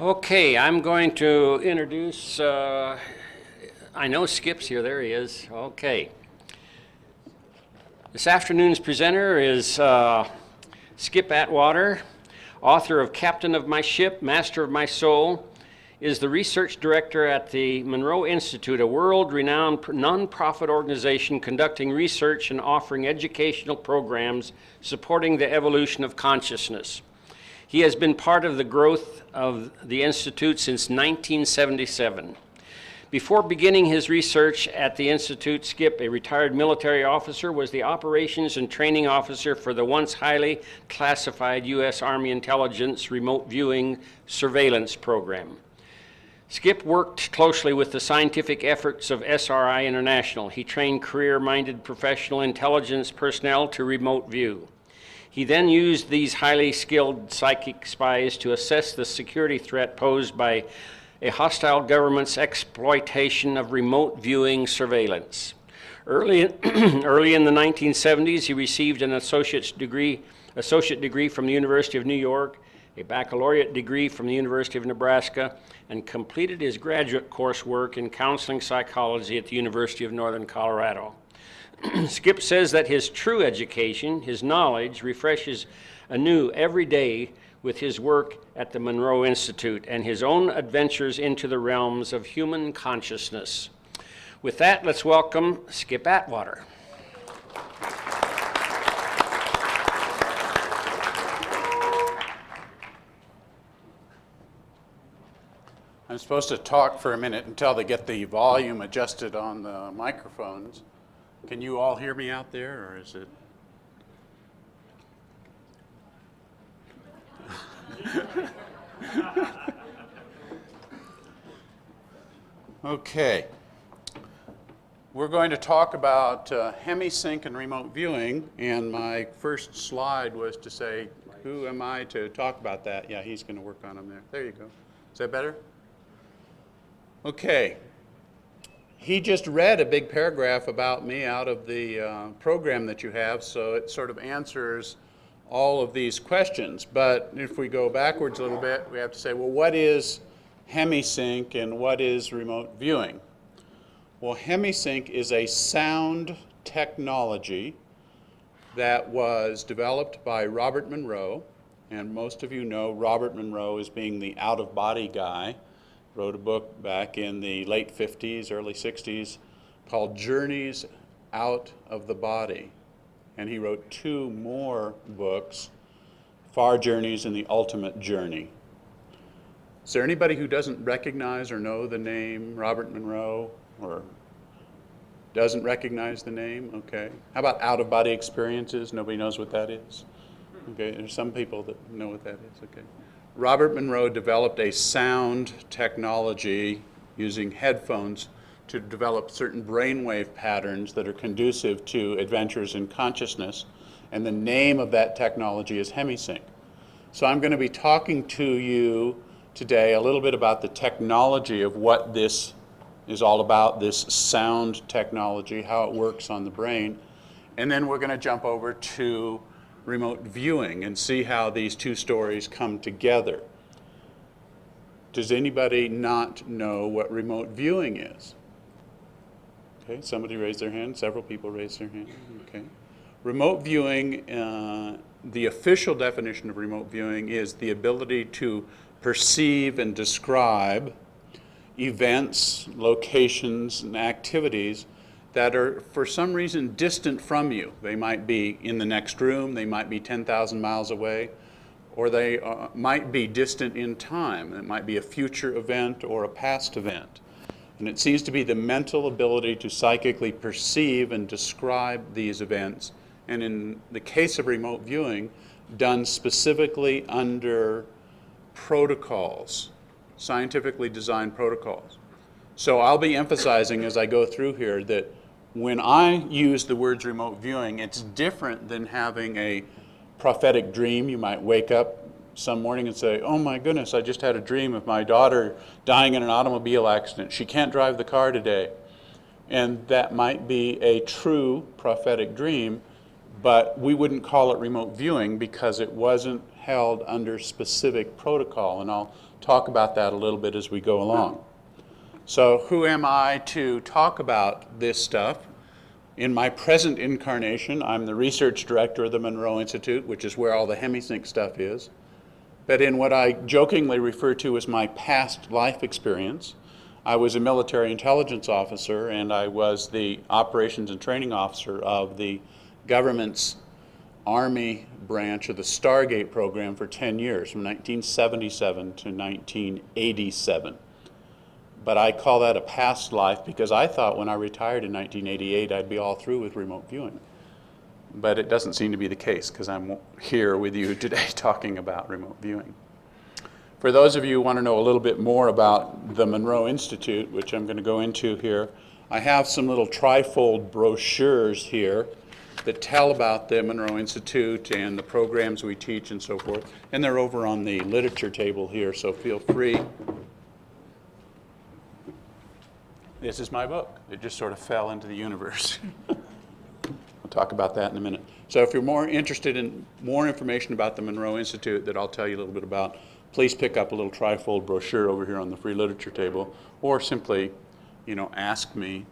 Okay, I'm going to introduce, I know Skip's here, there he is. Okay. This afternoon's presenter is Skip Atwater, author of Captain of My Ship, Master of My Soul, is the research director at the Monroe Institute, a world-renowned nonprofit organization conducting research and offering educational programs supporting the evolution of consciousness. He has been part of the growth of the Institute since 1977. Before beginning his research at the Institute, Skip, a retired military officer, was the operations and training officer for the once highly classified U.S. Army Intelligence Remote Viewing Surveillance Program. Skip worked closely with the scientific efforts of SRI International. He trained career-minded professional intelligence personnel to remote view. He then used these highly skilled psychic spies to assess the security threat posed by a hostile government's exploitation of remote viewing surveillance. Early in the 1970s, he received an associate degree from the University of New York, a baccalaureate degree from the University of Nebraska, and completed his graduate coursework in counseling psychology at the University of Northern Colorado. Skip says that his true education, his knowledge, refreshes anew every day with his work at the Monroe Institute and his own adventures into the realms of human consciousness. With that, let's welcome Skip Atwater. I'm supposed to talk for a minute until they get the volume adjusted on the microphones. Can you all hear me out there, or is it? Okay. We're going to talk about Hemi-Sync and remote viewing, and my first slide was to say, who am I to talk about that? Yeah, he's going to work on them there. There you go. Is that better? Okay. He just read a big paragraph about me out of the program that you have, so it sort of answers all of these questions. But if we go backwards a little bit, we have to say, well, what is Hemi-Sync and what is remote viewing? Well, Hemi-Sync is a sound technology that was developed by Robert Monroe, and most of you know Robert Monroe as being the out-of-body guy. Wrote a book back in the late 50s, early 60s called Journeys Out of the Body. And he wrote two more books, Far Journeys and The Ultimate Journey. Is there anybody who doesn't recognize or know the name Robert Monroe or doesn't recognize the name? Okay. How about out-of-body experiences? Nobody knows what that is? Okay, there's some people that know what that is. Okay. Robert Monroe developed a sound technology using headphones to develop certain brainwave patterns that are conducive to adventures in consciousness, and the name of that technology is Hemi-Sync. So I'm going to be talking to you today a little bit about the technology of what this is all about, this sound technology, how it works on the brain, and then we're going to jump over to remote viewing and see how these two stories come together. Does anybody not know what remote viewing is? Okay, somebody raised their hand. Several people raised their hand. Okay. Remote viewing, the official definition of remote viewing is the ability to perceive and describe events, locations, and activities that are for some reason distant from you. They might be in the next room, they might be 10,000 miles away, or they might be distant in time. It might be a future event or a past event. And it seems to be the mental ability to psychically perceive and describe these events, and in the case of remote viewing, done specifically under protocols, scientifically designed protocols. So I'll be emphasizing as I go through here that when I use the words remote viewing, it's different than having a prophetic dream. You might wake up some morning and say, oh my goodness, I just had a dream of my daughter dying in an automobile accident. She can't drive the car today. And that might be a true prophetic dream, but we wouldn't call it remote viewing because it wasn't held under specific protocol, and I'll talk about that a little bit as we go along. So who am I to talk about this stuff? In my present incarnation, I'm the research director of the Monroe Institute, which is where all the Hemi-Sync stuff is. But in what I jokingly refer to as my past life experience, I was a military intelligence officer, and I was the operations and training officer of the government's Army branch of the Stargate program for 10 years, from 1977 to 1987. But I call that a past life because I thought when I retired in 1988 I'd be all through with remote viewing. But it doesn't seem to be the case because I'm here with you today talking about remote viewing. For those of you who want to know a little bit more about the Monroe Institute, which I'm going to go into here, I have some little trifold brochures here that tell about the Monroe Institute and the programs we teach and so forth. And they're over on the literature table here, so feel free. This is my book. It just sort of fell into the universe. We'll talk about that in a minute. So if you're more interested in more information about the Monroe Institute that I'll tell you a little bit about, please pick up a little trifold brochure over here on the free literature table, or simply, ask me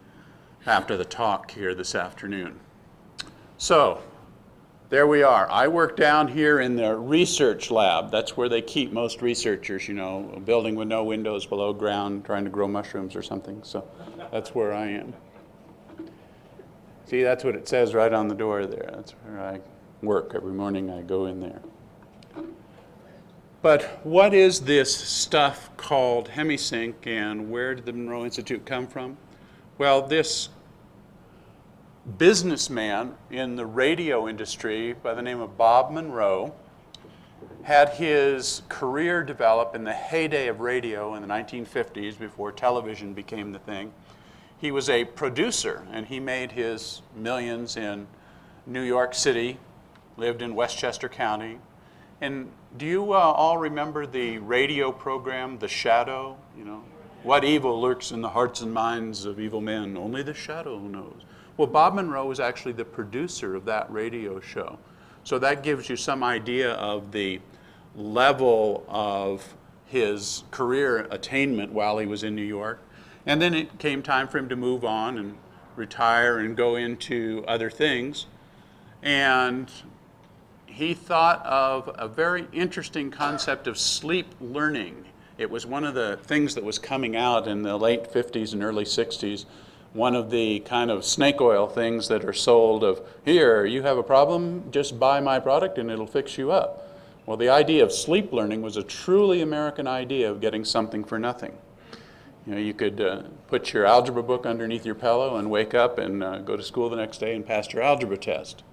after the talk here this afternoon. So there we are. I work down here in the research lab. That's where they keep most researchers, a building with no windows below ground trying to grow mushrooms or something. So that's where I am. See, that's what it says right on the door there. That's where I work. Every morning I go in there. But what is this stuff called Hemi-Sync, and where did the Monroe Institute come from? Well, this businessman in the radio industry by the name of Bob Monroe had his career develop in the heyday of radio in the 1950s before television became the thing. He was a producer, and he made his millions in New York City, lived in Westchester County. And do you all remember the radio program, The Shadow? What evil lurks in the hearts and minds of evil men? Only the shadow knows. Well, Bob Monroe was actually the producer of that radio show. So that gives you some idea of the level of his career attainment while he was in New York. And then it came time for him to move on and retire and go into other things. And he thought of a very interesting concept of sleep learning. It was one of the things that was coming out in the late 50s and early 60s. One of the kind of snake oil things that are sold of, here, you have a problem, just buy my product and it'll fix you up. Well, the idea of sleep learning was a truly American idea of getting something for nothing. You could put your algebra book underneath your pillow and wake up and go to school the next day and pass your algebra test.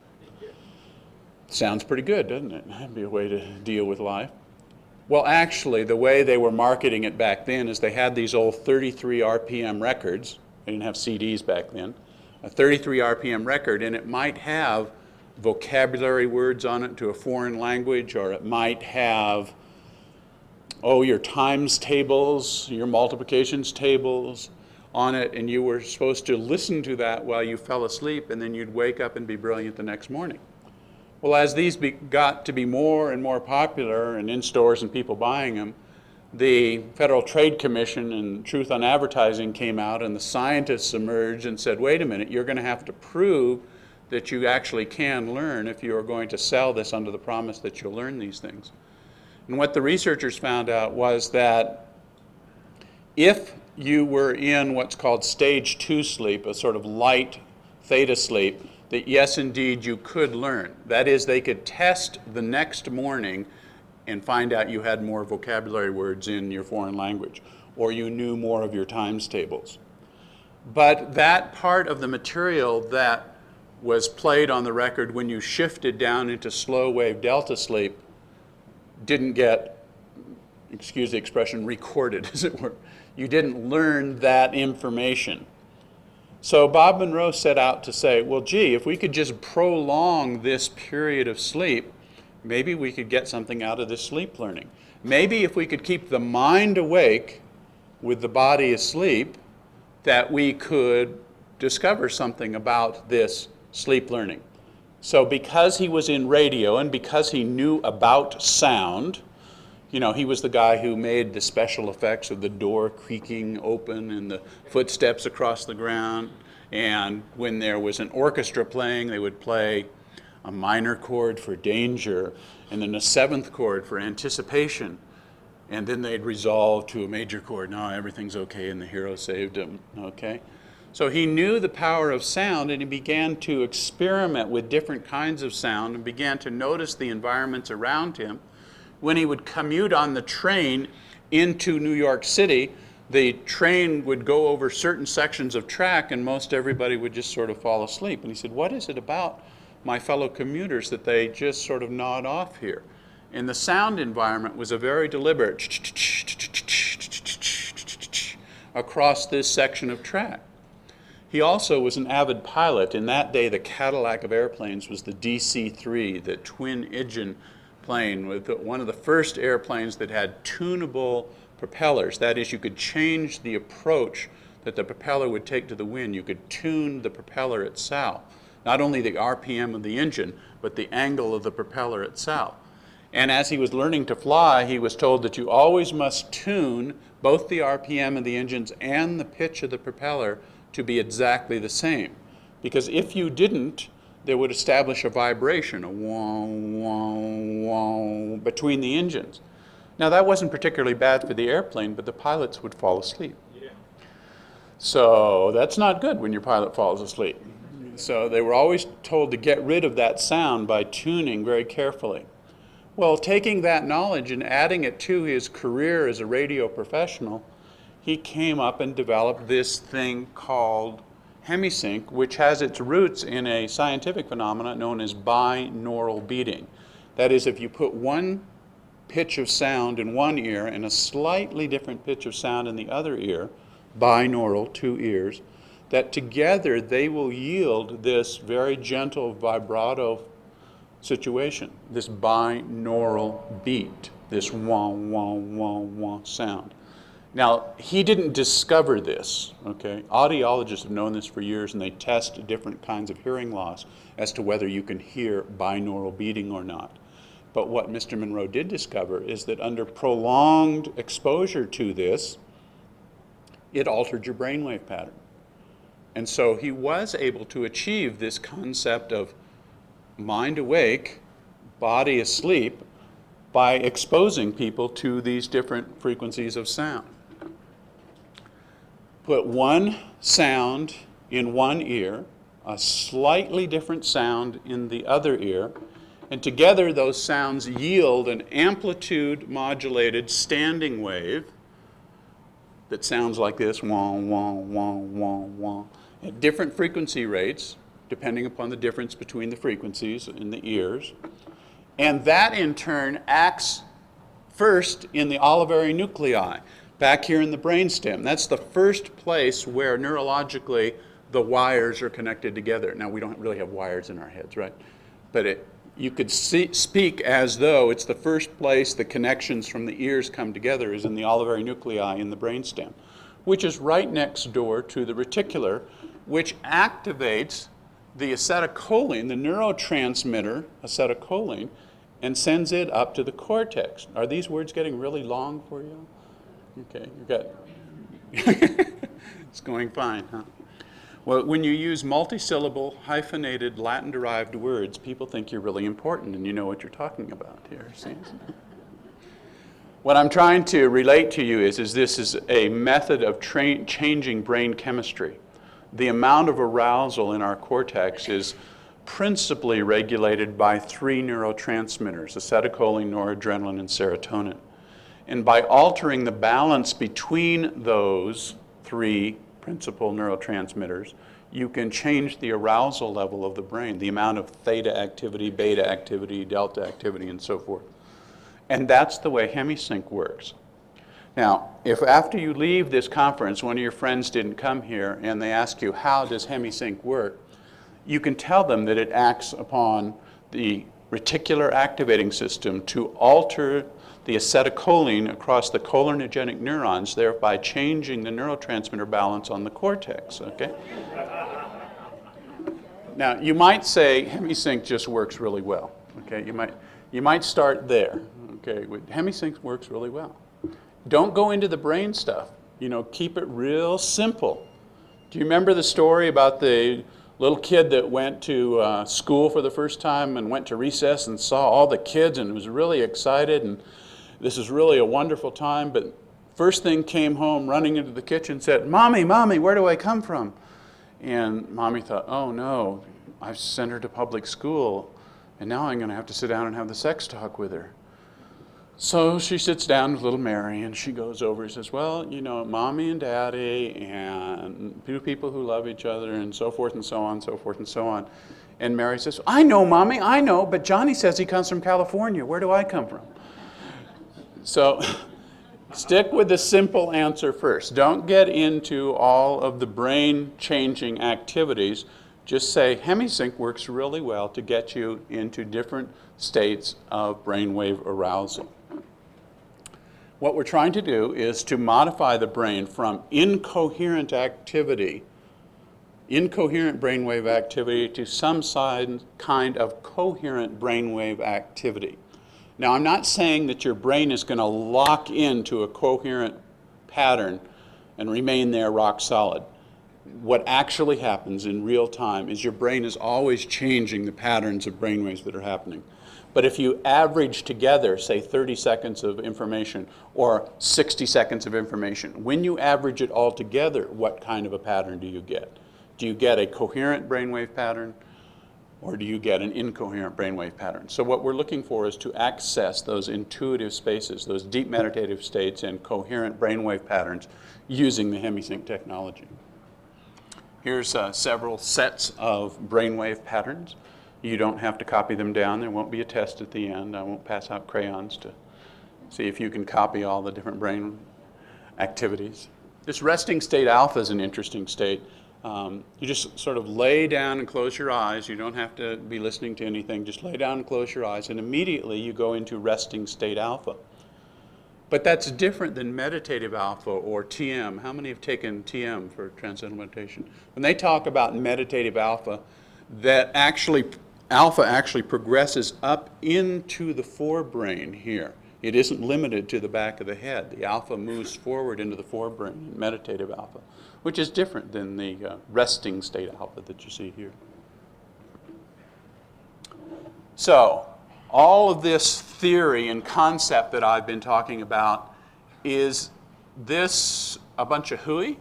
Sounds pretty good, doesn't it? That'd be a way to deal with life. Well, actually, the way they were marketing it back then is they had these old 33 RPM records. They didn't have CDs back then. A 33 RPM record, and it might have vocabulary words on it to a foreign language, or it might have, your times tables, your multiplications tables on it, and you were supposed to listen to that while you fell asleep, and then you'd wake up and be brilliant the next morning. Well, as these got to be more and more popular and in stores and people buying them, the Federal Trade Commission and Truth on Advertising came out, and the scientists emerged and said, wait a minute, you're going to have to prove that you actually can learn if you are going to sell this under the promise that you'll learn these things. And what the researchers found out was that if you were in what's called stage 2 sleep, a sort of light theta sleep, that yes, indeed, you could learn. That is, they could test the next morning and find out you had more vocabulary words in your foreign language, or you knew more of your times tables. But that part of the material that was played on the record when you shifted down into slow wave delta sleep didn't get, excuse the expression, recorded, as it were. You didn't learn that information. So Bob Monroe set out to say, well, gee, if we could just prolong this period of sleep, maybe we could get something out of this sleep learning. Maybe if we could keep the mind awake with the body asleep, that we could discover something about this sleep learning. So because he was in radio and because he knew about sound, you know, he was the guy who made the special effects of the door creaking open and the footsteps across the ground. And when there was an orchestra playing, they would play a minor chord for danger and then a seventh chord for anticipation. And then they'd resolve to a major chord. No, everything's okay, and the hero saved him, okay? So he knew the power of sound, and he began to experiment with different kinds of sound and began to notice the environments around him. When he would commute on the train into New York City, the train would go over certain sections of track, and most everybody would just sort of fall asleep. And he said, what is it about my fellow commuters that they just sort of nod off here? And the sound environment was a very deliberate across this section of track. He also was an avid pilot. In that day, the Cadillac of airplanes was the DC-3, the twin-engine plane, with one of the first airplanes that had tunable propellers. That is, you could change the approach that the propeller would take to the wind. You could tune the propeller itself. Not only the RPM of the engine, but the angle of the propeller itself. And as he was learning to fly, he was told that you always must tune both the RPM of the engines and the pitch of the propeller to be exactly the same. Because if you didn't, they would establish a vibration, a wah, wah, wah, between the engines. Now that wasn't particularly bad for the airplane, but the pilots would fall asleep. Yeah. So that's not good when your pilot falls asleep. So they were always told to get rid of that sound by tuning very carefully. Well, taking that knowledge and adding it to his career as a radio professional, he came up and developed this thing called Hemi-Sync, which has its roots in a scientific phenomenon known as binaural beating. That is, if you put one pitch of sound in one ear and a slightly different pitch of sound in the other ear, binaural, two ears, that together they will yield this very gentle vibrato situation, this binaural beat, this wah, wah, wah, wah sound. Now, he didn't discover this, okay? Audiologists have known this for years, and they test different kinds of hearing loss as to whether you can hear binaural beating or not. But what Mr. Monroe did discover is that under prolonged exposure to this, it altered your brainwave pattern. And so he was able to achieve this concept of mind awake, body asleep, by exposing people to these different frequencies of sound. Put one sound in one ear, a slightly different sound in the other ear, and together those sounds yield an amplitude modulated standing wave that sounds like this, wah, wah, wah, wah, wah, at different frequency rates, depending upon the difference between the frequencies in the ears. And that in turn acts first in the olivary nuclei, back here in the brainstem. That's the first place where neurologically the wires are connected together. Now, we don't really have wires in our heads, right? But you could speak as though it's the first place the connections from the ears come together is in the olivary nuclei in the brainstem, which is right next door to the reticular, which activates the acetylcholine, the neurotransmitter acetylcholine, and sends it up to the cortex. Are these words getting really long for you? Okay, you got it's going fine, huh? Well, when you use multisyllable, hyphenated, Latin-derived words, people think you're really important and you know what you're talking about here. See? What I'm trying to relate to you is this is a method of changing brain chemistry. The amount of arousal in our cortex is principally regulated by three neurotransmitters, acetylcholine, noradrenaline, and serotonin. And by altering the balance between those three principal neurotransmitters, you can change the arousal level of the brain, the amount of theta activity, beta activity, delta activity, and so forth. And that's the way Hemi-Sync works. Now, if after you leave this conference, one of your friends didn't come here and they ask you, how does Hemi-Sync work? You can tell them that it acts upon the reticular activating system to alter the acetylcholine across the cholinergic neurons, thereby changing the neurotransmitter balance on the cortex, okay? now you might say Hemi-Sync just works really well. Okay, you might start there. Okay, Hemi-Sync works really well. Don't go into the brain stuff. You know, keep it real simple. Do you remember the story about the little kid that went to school for the first time and went to recess and saw all the kids and was really excited and this is really a wonderful time, but first thing came home running into the kitchen said, "Mommy, Mommy, where do I come from?" And Mommy thought, "Oh no, I've sent her to public school and now I'm going to have to sit down and have the sex talk with her." So she sits down with little Mary and she goes over and says, "Well, you know, Mommy and Daddy and two people who love each other and so forth and so on, so forth and so on." And Mary says, "I know, Mommy, I know, but Johnny says he comes from California. Where do I come from?" So stick with the simple answer first. Don't get into all of the brain-changing activities. Just say, Hemi-Sync works really well to get you into different states of brainwave arousal. What we're trying to do is to modify the brain from incoherent activity, incoherent brainwave activity, to some kind of coherent brainwave activity. Now, I'm not saying that your brain is going to lock into a coherent pattern and remain there rock solid. What actually happens in real time is your brain is always changing the patterns of brainwaves that are happening. But if you average together, say 30 seconds of information or 60 seconds of information, when you average it all together, what kind of a pattern do you get? Do you get a coherent brainwave pattern? Or do you get an incoherent brainwave pattern? So what we're looking for is to access those intuitive spaces, those deep meditative states and coherent brainwave patterns using the Hemi-Sync technology. Here's several sets of brainwave patterns. You don't have to copy them down. There won't be a test at the end. I won't pass out crayons to see if you can copy all the different brain activities. This resting state alpha is an interesting state. You just sort of lay down and close your eyes. You don't have to be listening to anything. Just lay down and close your eyes, and immediately you go into resting state alpha. But that's different than meditative alpha or TM. How many have taken TM for transcendental meditation? When they talk about meditative alpha, that alpha actually progresses up into the forebrain here. It isn't limited to the back of the head. The alpha moves forward into the forebrain in meditative alpha, which is different than the resting state alpha that you see here. So, all of this theory and concept that I've been talking about, is this a bunch of hooey?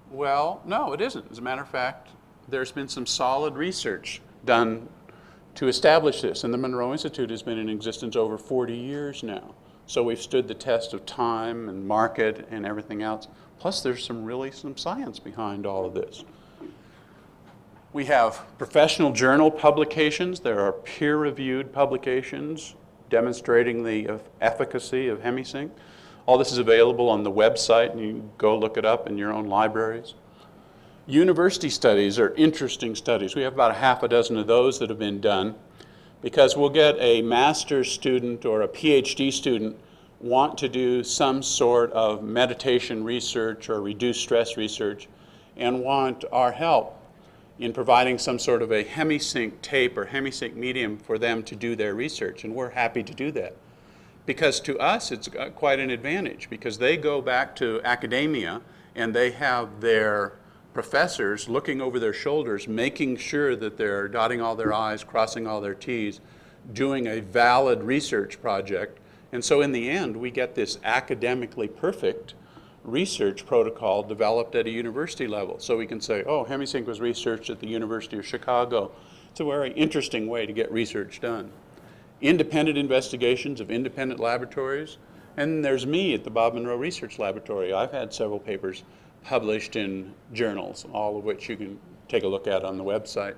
Well, no, it isn't. As a matter of fact, there's been some solid research done to establish this, and the Monroe Institute has been in existence over 40 years now. So we've stood the test of time and market and everything else. Plus, there's some science behind all of this. We have professional journal publications. There are peer-reviewed publications demonstrating the efficacy of Hemi-Sync. All this is available on the website, and you can go look it up in your own libraries. University studies are interesting studies. We have about a half a dozen of those that have been done, because we'll get a master's student or a PhD student want to do some sort of meditation research or reduced stress research and want our help in providing some sort of a Hemi-Sync tape or Hemi-Sync medium for them to do their research, and we're happy to do that. Because to us, it's quite an advantage, because they go back to academia and they have their professors looking over their shoulders, making sure that they're dotting all their I's, crossing all their T's, doing a valid research project. And so in the end, we get this academically perfect research protocol developed at a university level. So we can say, oh, Hemi-Sync was researched at the University of Chicago. It's a very interesting way to get research done. Independent investigations of independent laboratories. And there's me at the Bob Monroe Research Laboratory. I've had several papers published in journals, all of which you can take a look at on the website.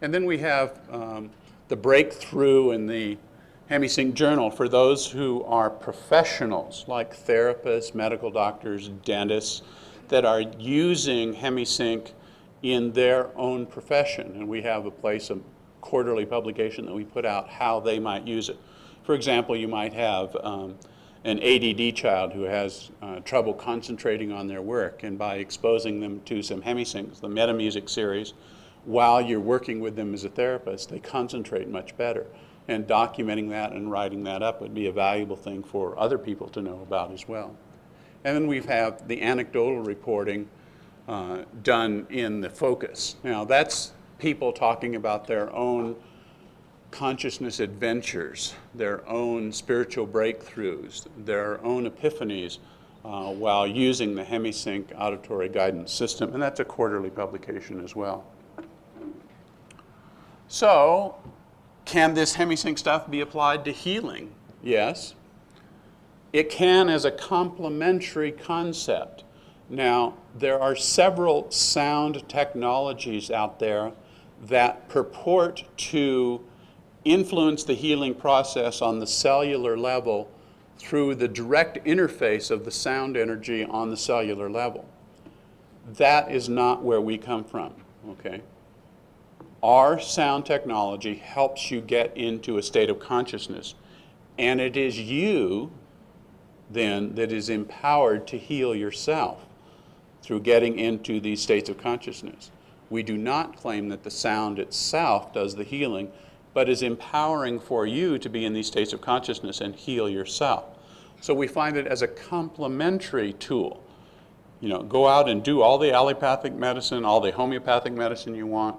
And then we have the breakthrough in the Hemi-Sync journal for those who are professionals, like therapists, medical doctors, dentists, that are using Hemi-Sync in their own profession. And we have a quarterly publication that we put out how they might use it. For example, you might have an ADD child who has trouble concentrating on their work, and by exposing them to some Hemi-Syncs, the Metamusic series, while you're working with them as a therapist, they concentrate much better. And documenting that and writing that up would be a valuable thing for other people to know about as well. And then we have the anecdotal reporting done in the focus. Now that's people talking about their own consciousness adventures, their own spiritual breakthroughs, their own epiphanies while using the Hemi-Sync auditory guidance system, and that's a quarterly publication as well. So, can this Hemi-Sync stuff be applied to healing? Yes. It can as a complementary concept. Now, there are several sound technologies out there that purport to influence the healing process on the cellular level through the direct interface of the sound energy on the cellular level. That is not where we come from, okay? Our sound technology helps you get into a state of consciousness, and it is you then that is empowered to heal yourself through getting into these states of consciousness. We do not claim that the sound itself does the healing, but is empowering for you to be in these states of consciousness and heal yourself. So we find it as a complementary tool. You know, go out and do all the allopathic medicine, all the homeopathic medicine you want,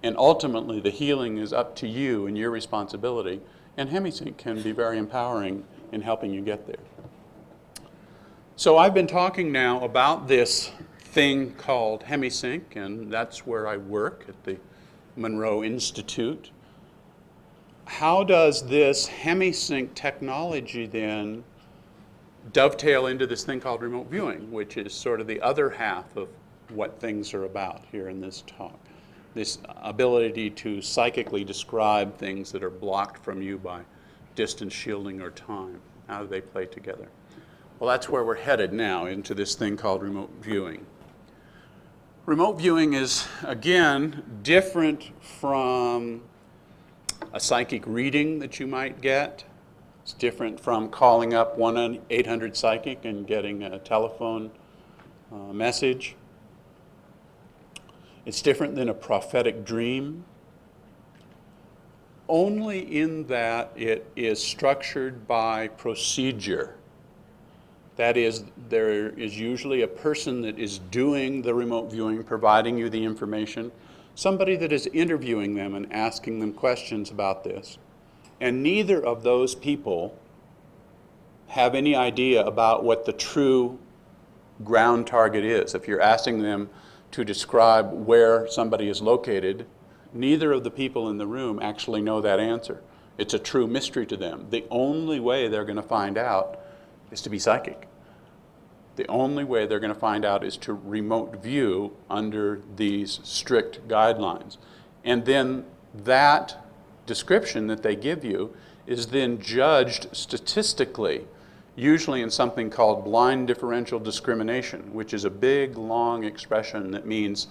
and ultimately the healing is up to you and your responsibility, and Hemi-Sync can be very empowering in helping you get there. So I've been talking now about this thing called Hemi-Sync, and that's where I work at the Monroe Institute. How does this Hemi-Sync technology then dovetail into this thing called remote viewing, which is sort of the other half of what things are about here in this talk? This ability to psychically describe things that are blocked from you by distance shielding or time. How do they play together? Well, that's where we're headed now, into this thing called remote viewing. Remote viewing is, again, different from a psychic reading that you might get. It's different from calling up 1-800-PSYCHIC and getting a telephone message. It's different than a prophetic dream, only in that it is structured by procedure. That is, there is usually a person that is doing the remote viewing, providing you the information, somebody that is interviewing them and asking them questions about this. And neither of those people have any idea about what the true ground target is. If you're asking them to describe where somebody is located, neither of the people in the room actually know that answer. It's a true mystery to them. The only way they're going to find out is to be psychic. The only way they're going to find out is to remote view under these strict guidelines. And then that description that they give you is then judged statistically, usually in something called blind differential discrimination, which is a big, long expression that means,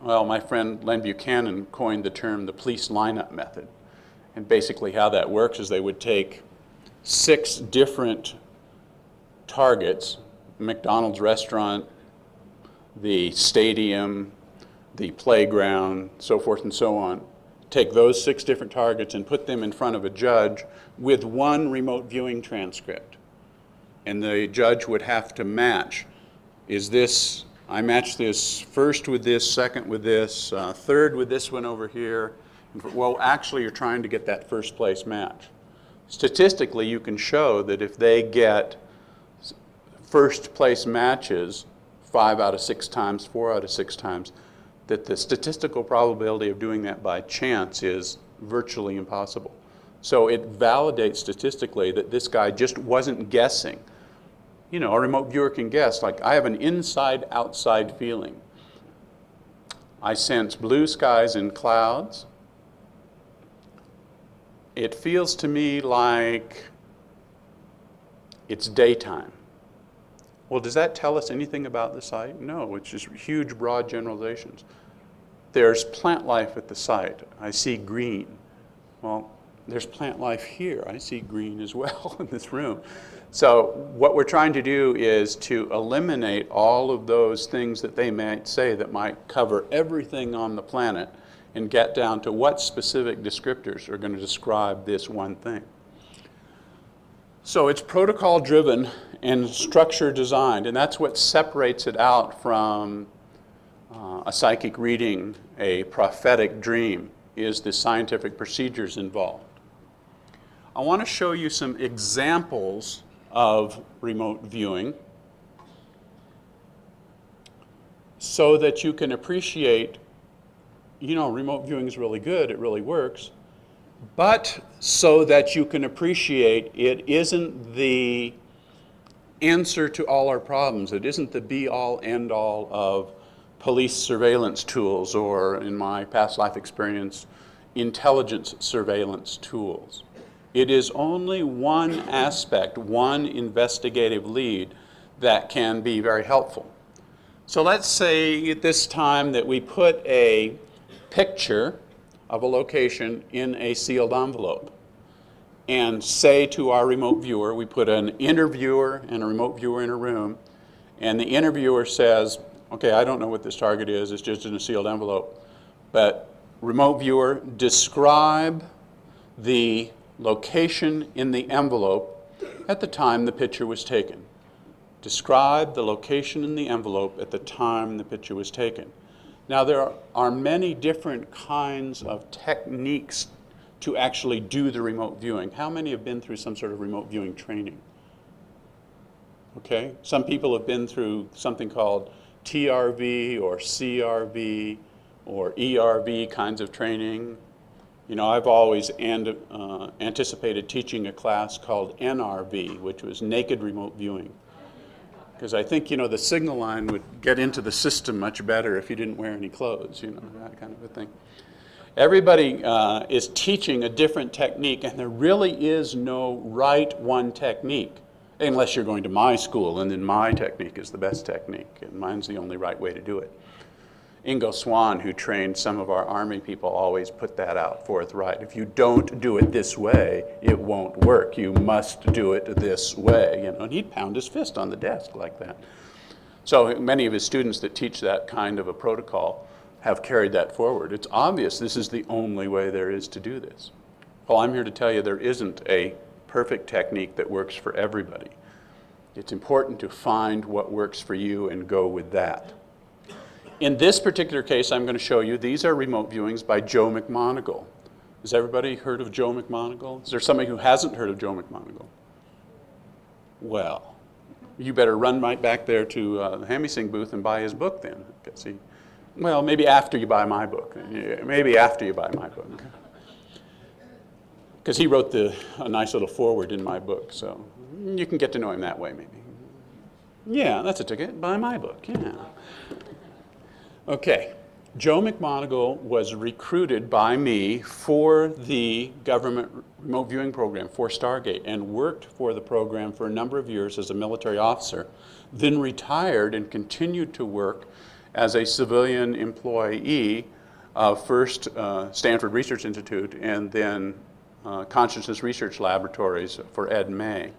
well, my friend Len Buchanan coined the term the police lineup method. And basically how that works is they would take 6 different targets, McDonald's restaurant, the stadium, the playground, so forth and so on, take those 6 different targets and put them in front of a judge with one remote viewing transcript. And the judge would have to match, I match this first with this, second with this, third with this one over here. Well, actually you're trying to get that first place match. Statistically, you can show that if they get first place matches 5 out of 6 times, 4 out of 6 times, that the statistical probability of doing that by chance is virtually impossible. So it validates statistically that this guy just wasn't guessing. You know, a remote viewer can guess, like, I have an inside-outside feeling. I sense blue skies and clouds. It feels to me like it's daytime. Well, does that tell us anything about the site? No, it's just huge, broad generalizations. There's plant life at the site. I see green. Well, there's plant life here. I see green as well in this room. So what we're trying to do is to eliminate all of those things that they might say that might cover everything on the planet and get down to what specific descriptors are going to describe this one thing. So it's protocol driven and structure designed, and that's what separates it out from a psychic reading, a prophetic dream, is the scientific procedures involved. I want to show you some examples of remote viewing so that you can appreciate, remote viewing is really good, it really works, but so that you can appreciate it isn't the answer to all our problems. It isn't the be-all, end-all of police surveillance tools, or in my past life experience, intelligence surveillance tools. It is only one aspect, one investigative lead that can be very helpful. So let's say at this time that we put a picture of a location in a sealed envelope and say to our remote viewer, we put an interviewer and a remote viewer in a room, and the interviewer says, okay, I don't know what this target is, it's just in a sealed envelope, but remote viewer, describe the location in the envelope at the time the picture was taken. Describe the location in the envelope at the time the picture was taken. Now there are many different kinds of techniques to actually do the remote viewing. How many have been through some sort of remote viewing training? Okay, some people have been through something called TRV or CRV or ERV kinds of training. I've always anticipated teaching a class called NRV, which was naked remote viewing. Because I think, the signal line would get into the system much better if you didn't wear any clothes, that kind of a thing. Everybody is teaching a different technique, and there really is no right one technique, unless you're going to my school, and then my technique is the best technique, and mine's the only right way to do it. Ingo Swann, who trained some of our Army people, always put that out forthright. If you don't do it this way, it won't work. You must do it this way. And he'd pound his fist on the desk like that. So many of his students that teach that kind of a protocol have carried that forward. It's obvious this is the only way there is to do this. Well, I'm here to tell you there isn't a perfect technique that works for everybody. It's important to find what works for you and go with that. In this particular case, I'm going to show you, these are remote viewings by Joe McMoneagle. Has everybody heard of Joe McMoneagle? Is there somebody who hasn't heard of Joe McMoneagle? Well, you better run right back there to the Hemi-Sync booth and buy his book then. Well, maybe after you buy my book. Maybe after you buy my book. Because he wrote a nice little foreword in my book, so you can get to know him that way maybe. Yeah, that's a ticket. Buy my book, yeah. Okay, Joe McMoneagle was recruited by me for the government remote viewing program for Stargate and worked for the program for a number of years as a military officer, then retired and continued to work as a civilian employee of first Stanford Research Institute and then Consciousness Research Laboratories for Ed May.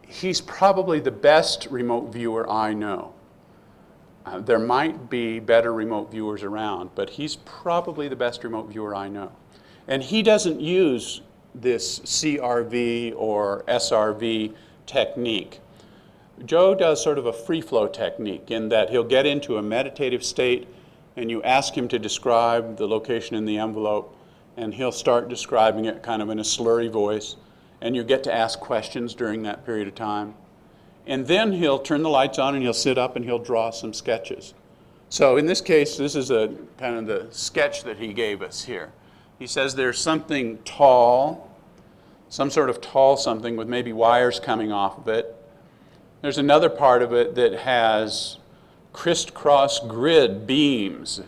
He's probably the best remote viewer I know. There might be better remote viewers around, but he's probably the best remote viewer I know. And he doesn't use this CRV or SRV technique. Joe does sort of a free flow technique in that he'll get into a meditative state and you ask him to describe the location in the envelope and he'll start describing it kind of in a slurry voice, and you get to ask questions during that period of time. And then he'll turn the lights on and he'll sit up and he'll draw some sketches. So in this case, this is a kind of the sketch that he gave us here. He says there's something tall, some sort of tall something with maybe wires coming off of it. There's another part of it that has crisscross grid beams.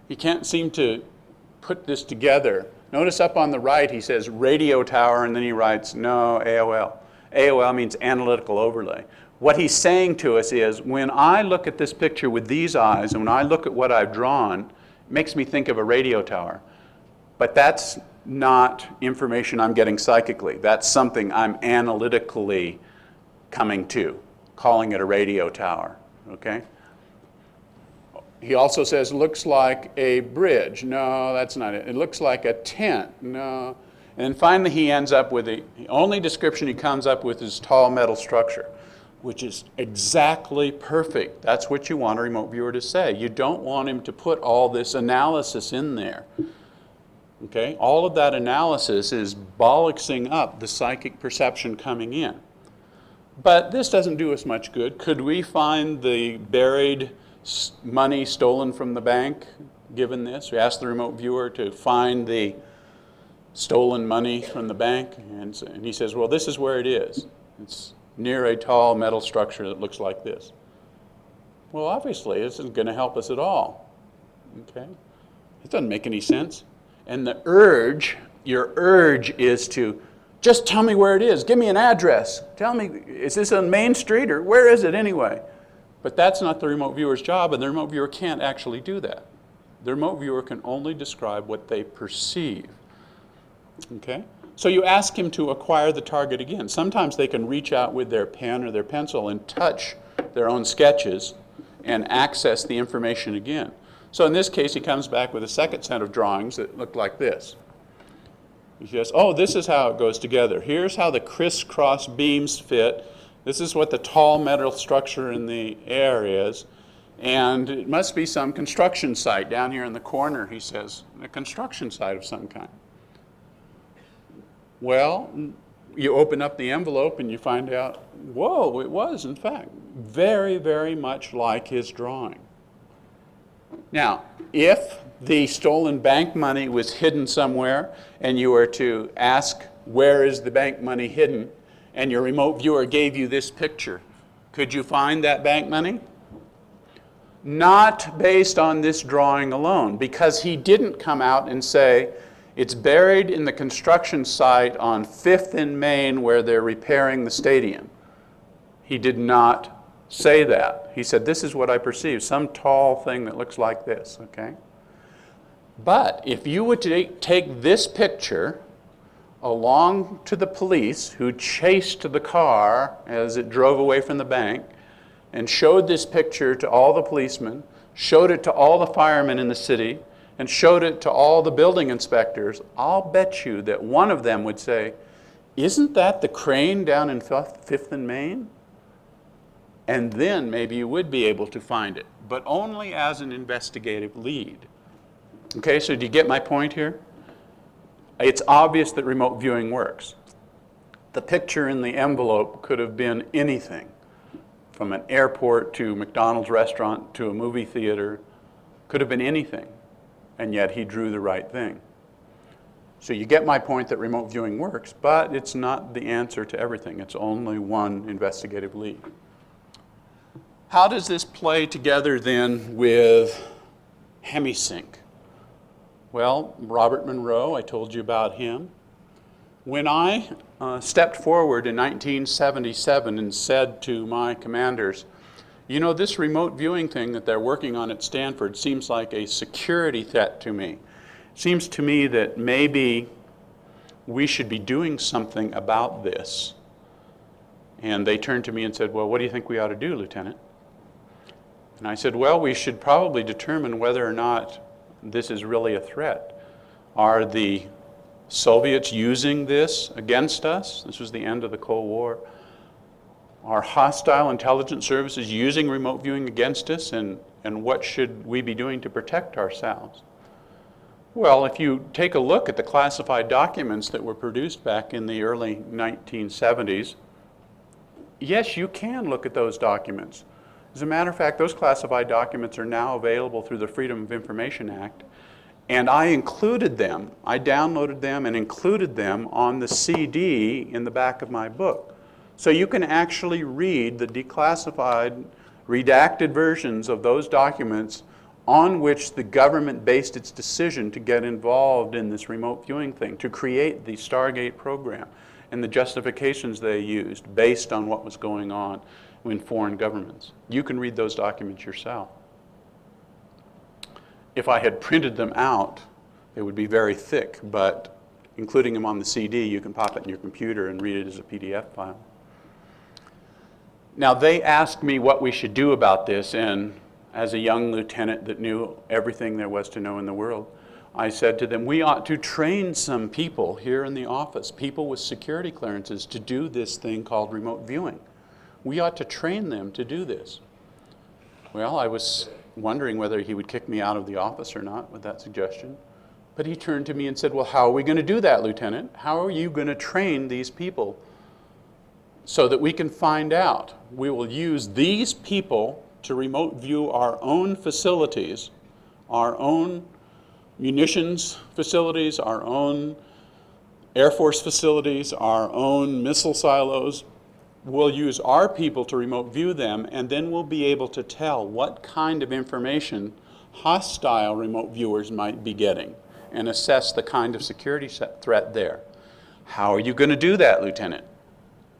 He can't seem to put this together. Notice up on the right he says radio tower, and then he writes, no, AOL. AOL means analytical overlay. What he's saying to us is, when I look at this picture with these eyes, and when I look at what I've drawn, it makes me think of a radio tower. But that's not information I'm getting psychically. That's something I'm analytically coming to, calling it a radio tower, okay? He also says, looks like a bridge. No, that's not it. It looks like a tent. No. And then finally he ends up with the only description he comes up with is tall metal structure, which is exactly perfect. That's what you want a remote viewer to say. You don't want him to put all this analysis in there. Okay? All of that analysis is bollocksing up the psychic perception coming in. But this doesn't do us much good. Could we find the buried money stolen from the bank given this? We asked the remote viewer to find the stolen money from the bank, and he says, well, this is where it is. It's near a tall metal structure that looks like this. Well, obviously, this isn't going to help us at all. Okay? It doesn't make any sense. And the urge, your urge is to just tell me where it is. Give me an address. Tell me, is this on Main Street or where is it anyway? But that's not the remote viewer's job, and the remote viewer can't actually do that. The remote viewer can only describe what they perceive. Okay? So you ask him to acquire the target again. Sometimes they can reach out with their pen or their pencil and touch their own sketches and access the information again. So in this case, he comes back with a second set of drawings that look like this. He says, oh, this is how it goes together. Here's how the crisscross beams fit. This is what the tall metal structure in the air is. And it must be some construction site down here in the corner, he says, a construction site of some kind. Well, you open up the envelope and you find out, whoa, it was, in fact, very, very much like his drawing. Now, if the stolen bank money was hidden somewhere and you were to ask, where is the bank money hidden, and your remote viewer gave you this picture, could you find that bank money? Not based on this drawing alone, because he didn't come out and say, it's buried in the construction site on 5th and Main where they're repairing the stadium. He did not say that. He said, this is what I perceive, some tall thing that looks like this, okay? But if you would take this picture along to the police who chased the car as it drove away from the bank and showed this picture to all the policemen, showed it to all the firemen in the city, and showed it to all the building inspectors, I'll bet you that one of them would say, isn't that the crane down in 5th and Main? And then maybe you would be able to find it, but only as an investigative lead. Okay, so do you get my point here? It's obvious that remote viewing works. The picture in the envelope could have been anything, from an airport to McDonald's restaurant to a movie theater, could have been anything, and yet he drew the right thing. So you get my point that remote viewing works, but it's not the answer to everything. It's only one investigative lead. How does this play together then with Hemi-Sync? Well, Robert Monroe, I told you about him. When I stepped forward in 1977 and said to my commanders, you know, this remote viewing thing that they're working on at Stanford seems like a security threat to me. It seems to me that maybe we should be doing something about this. And they turned to me and said, well, what do you think we ought to do, Lieutenant? And I said, well, we should probably determine whether or not this is really a threat. Are the Soviets using this against us? This was the end of the Cold War. Are hostile intelligence services using remote viewing against us? And what should we be doing to protect ourselves? Well, if you take a look at the classified documents that were produced back in the early 1970s, yes, you can look at those documents. As a matter of fact, those classified documents are now available through the Freedom of Information Act, and I included them. I downloaded them and included them on the CD in the back of my book. So you can actually read the declassified, redacted versions of those documents on which the government based its decision to get involved in this remote viewing thing, to create the Stargate program, and the justifications they used based on what was going on in foreign governments. You can read those documents yourself. If I had printed them out They would be very thick, but including them on the CD, you can pop it in your computer and read it as a PDF file. Now, they asked me what we should do about this, and as a young lieutenant that knew everything there was to know in the world, I said to them, we ought to train some people here in the office, people with security clearances, to do this thing called remote viewing. We ought to train them to do this. Well, I was wondering whether he would kick me out of the office or not with that suggestion. But he turned to me and said, well, how are we going to do that, Lieutenant? How are you going to train these people so that we can find out? We will use these people to remote view our own facilities, our own munitions facilities, our own Air Force facilities, our own missile silos. We'll use our people to remote view them, and then we'll be able to tell what kind of information hostile remote viewers might be getting and assess the kind of security threat there. How are you going to do that, Lieutenant?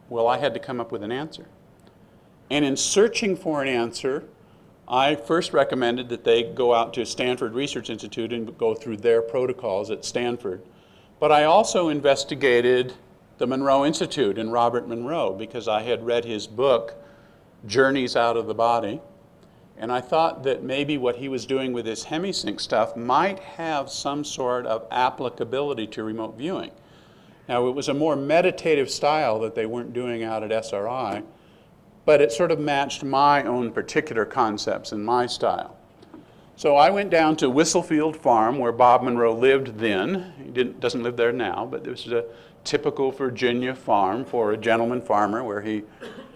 Well, I had to come up with an answer. And in searching for an answer, I first recommended that they go out to Stanford Research Institute and go through their protocols at Stanford. But I also investigated the Monroe Institute and Robert Monroe because I had read his book, Journeys Out of the Body, and I thought that maybe what he was doing with his Hemi-Sync stuff might have some sort of applicability to remote viewing. Now, it was a more meditative style that they weren't doing out at SRI, but it sort of matched my own particular concepts and my style. So I went down to Whistlefield Farm, where Bob Monroe lived then. He doesn't live there now, but this is a typical Virginia farm for a gentleman farmer where he,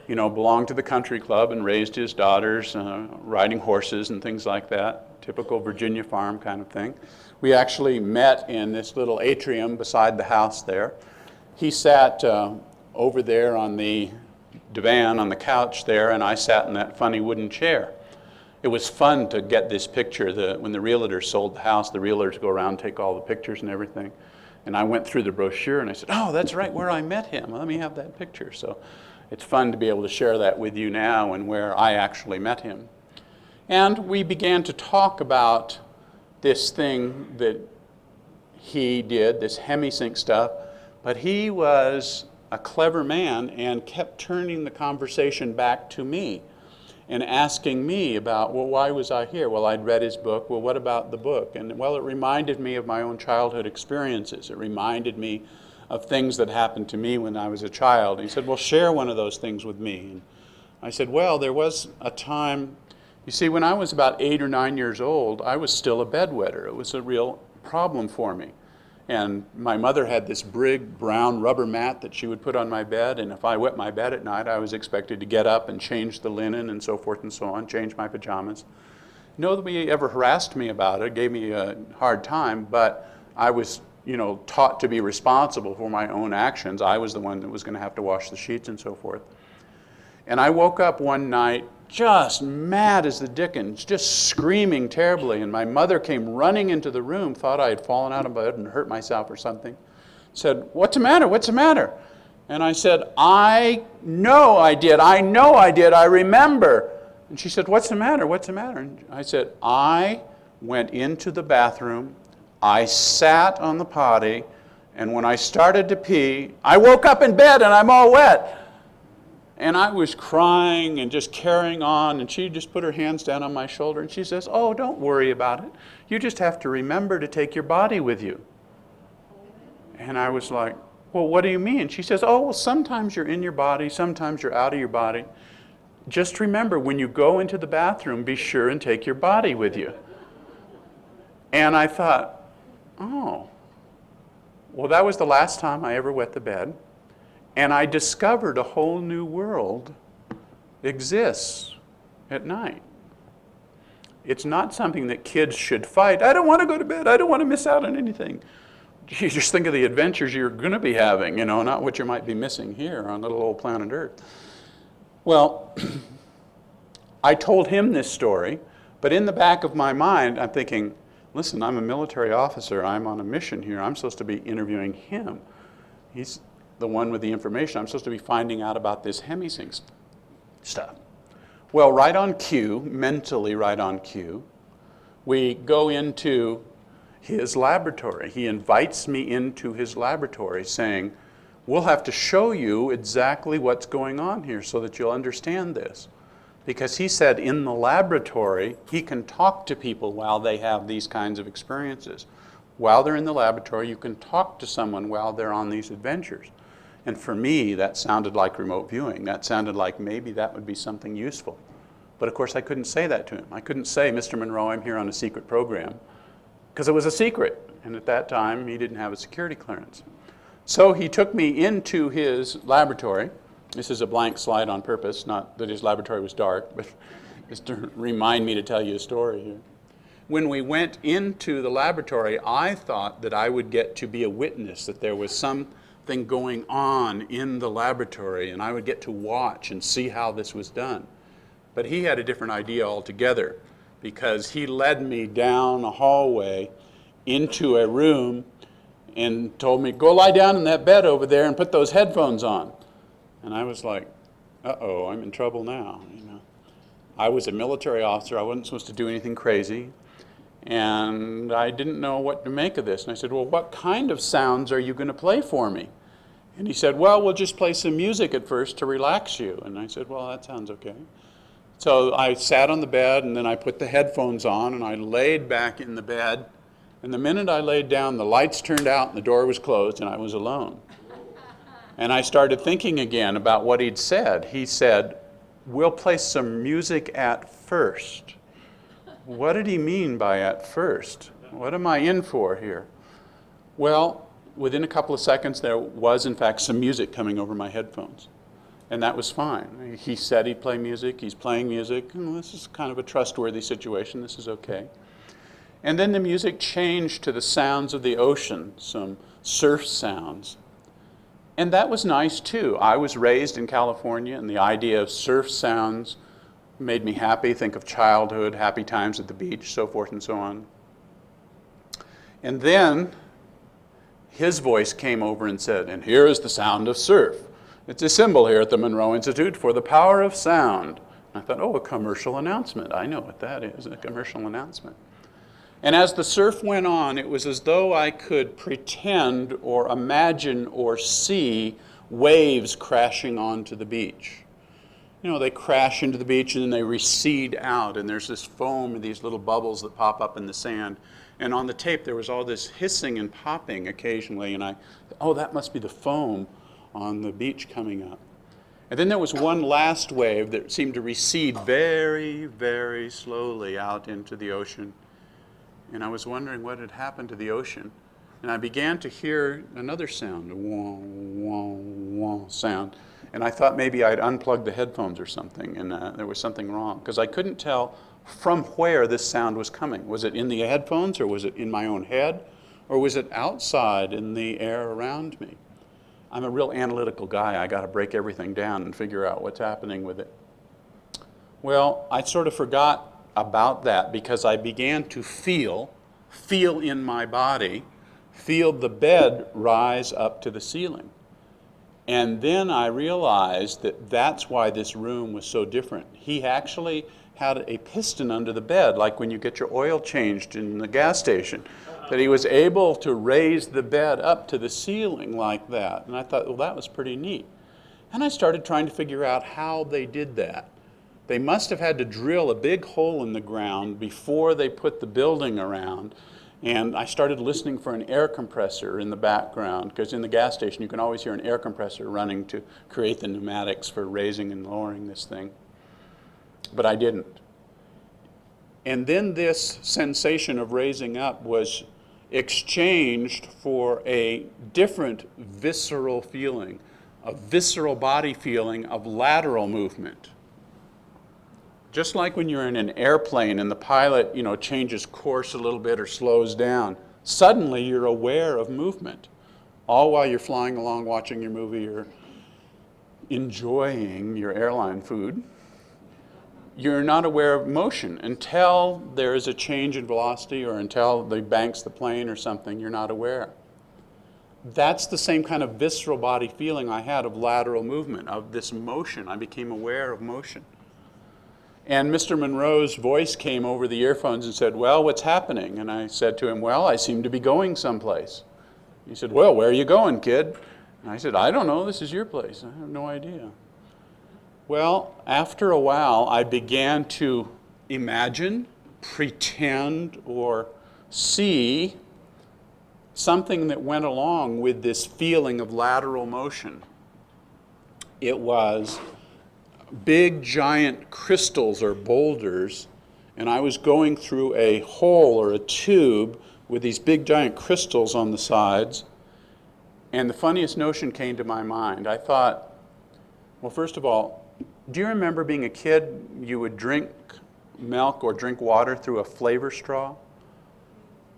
belonged to the country club and raised his daughters riding horses and things like that. Typical Virginia farm kind of thing. We actually met in this little atrium beside the house there. He sat over there on the divan, on the couch there, and I sat in that funny wooden chair. It was fun to get this picture. When the realtors sold the house, the realtors go around and take all the pictures and everything. And I went through the brochure and I said, oh, that's right, where I met him. Let me have that picture. So it's fun to be able to share that with you now and where I actually met him. And we began to talk about this thing that he did, this Hemi-Sync stuff, but he was a clever man and kept turning the conversation back to me and asking me about, well, why was I here? Well, I'd read his book. Well, what about the book? And, well, it reminded me of my own childhood experiences. It reminded me of things that happened to me when I was a child. And he said, well, share one of those things with me. And I said, well, there was a time, you see, when I was about 8 or 9 years old, I was still a bedwetter. It was a real problem for me. And my mother had this big brown rubber mat that she would put on my bed, and if I wet my bed at night, I was expected to get up and change the linen and so forth and so on, change my pajamas. Nobody ever harassed me about it, gave me a hard time, but I was, taught to be responsible for my own actions. I was the one that was going to have to wash the sheets and so forth. And I woke up one night just mad as the dickens, just screaming terribly. And my mother came running into the room, thought I had fallen out of bed and hurt myself or something. Said, what's the matter? What's the matter? And I said, I know I did. I remember. And she said, what's the matter? What's the matter? And I said, I went into the bathroom. I sat on the potty. And when I started to pee, I woke up in bed and I'm all wet. And I was crying and just carrying on, and she just put her hands down on my shoulder, and she says, oh, don't worry about it. You just have to remember to take your body with you. And I was like, well, what do you mean? She says, oh, well, sometimes you're in your body, sometimes you're out of your body. Just remember, when you go into the bathroom, be sure and take your body with you. And I thought, oh, well, that was the last time I ever wet the bed. And I discovered a whole new world exists at night. It's not something that kids should fight. I don't want to go to bed. I don't want to miss out on anything. You just think of the adventures you're going to be having, not what you might be missing here on little old planet Earth. Well, I told him this story, but in the back of my mind, I'm thinking, listen, I'm a military officer. I'm on a mission here. I'm supposed to be interviewing him. He's the one with the information. I'm supposed to be finding out about this Hemi-Sync stuff. Well, mentally right on cue, we go into his laboratory. He invites me into his laboratory saying, we'll have to show you exactly what's going on here so that you'll understand this. Because he said in the laboratory, he can talk to people while they have these kinds of experiences. While they're in the laboratory, you can talk to someone while they're on these adventures. And for me, that sounded like remote viewing. That sounded like maybe that would be something useful. But of course, I couldn't say that to him. I couldn't say, Mr. Monroe, I'm here on a secret program, because it was a secret. And at that time, he didn't have a security clearance. So he took me into his laboratory. This is a blank slide on purpose, not that his laboratory was dark, but just to remind me to tell you a story here. When we went into the laboratory, I thought that I would get to be a witness, that there was something going on in the laboratory, and I would get to watch and see how this was done. But he had a different idea altogether, because he led me down a hallway into a room and told me, go lie down in that bed over there and put those headphones on. And I was like, uh-oh, I'm in trouble now. You know, I was a military officer. I wasn't supposed to do anything crazy. And I didn't know what to make of this. And I said, well, what kind of sounds are you going to play for me? And he said, well, we'll just play some music at first to relax you. And I said, well, that sounds okay. So I sat on the bed, and then I put the headphones on, and I laid back in the bed. And the minute I laid down, the lights turned out, and the door was closed, and I was alone. And I started thinking again about what he'd said. He said, we'll play some music at first. What did he mean by at first? What am I in for here? Well, within a couple of seconds, there was, in fact, some music coming over my headphones. And that was fine. He said he'd play music. He's playing music. This is kind of a trustworthy situation. This is okay. And then the music changed to the sounds of the ocean, some surf sounds. And that was nice, too. I was raised in California, and the idea of surf sounds made me happy. Think of childhood, happy times at the beach, so forth and so on. And then his voice came over and said, and here is the sound of surf. It's a symbol here at the Monroe Institute for the power of sound. And I thought, oh, a commercial announcement. I know what that is, a commercial announcement. And as the surf went on, it was as though I could pretend or imagine or see waves crashing onto the beach. You know, they crash into the beach and then they recede out, and there's this foam and these little bubbles that pop up in the sand. And on the tape, there was all this hissing and popping occasionally, and oh, that must be the foam on the beach coming up. And then there was one last wave that seemed to recede very, very slowly out into the ocean. And I was wondering what had happened to the ocean. And I began to hear another sound, a wah, wah, wah sound. And I thought maybe I'd unplugged the headphones or something, and there was something wrong, because I couldn't tell from where this sound was coming. Was it in the headphones, or was it in my own head, or was it outside in the air around me? I'm a real analytical guy. I got to break everything down and figure out what's happening with it. Well, I sort of forgot about that because I began to feel in my body, feel the bed rise up to the ceiling. And then I realized that that's why this room was so different. He actually had a piston under the bed, like when you get your oil changed in the gas station, that he was able to raise the bed up to the ceiling like that. And I thought, well, that was pretty neat. And I started trying to figure out how they did that. They must have had to drill a big hole in the ground before they put the building around. And I started listening for an air compressor in the background, because in the gas station you can always hear an air compressor running to create the pneumatics for raising and lowering this thing. But I didn't. And then this sensation of raising up was exchanged for a different visceral feeling, a visceral body feeling of lateral movement. Just like when you're in an airplane and the pilot, changes course a little bit or slows down, suddenly you're aware of movement, all while you're flying along, watching your movie or enjoying your airline food. You're not aware of motion until there is a change in velocity or until they banks the plane or something. You're not aware. That's the same kind of visceral body feeling I had of lateral movement, of this motion. I became aware of motion. And Mr. Monroe's voice came over the earphones and said, well, what's happening? And I said to him, well, I seem to be going someplace. He said, well, where are you going, kid? And I said, I don't know, this is your place. I have no idea. Well, after a while, I began to imagine, pretend, or see something that went along with this feeling of lateral motion. It was big, giant crystals or boulders, and I was going through a hole or a tube with these big, giant crystals on the sides, and the funniest notion came to my mind. I thought, well, first of all, do you remember being a kid, you would drink milk or drink water through a flavor straw?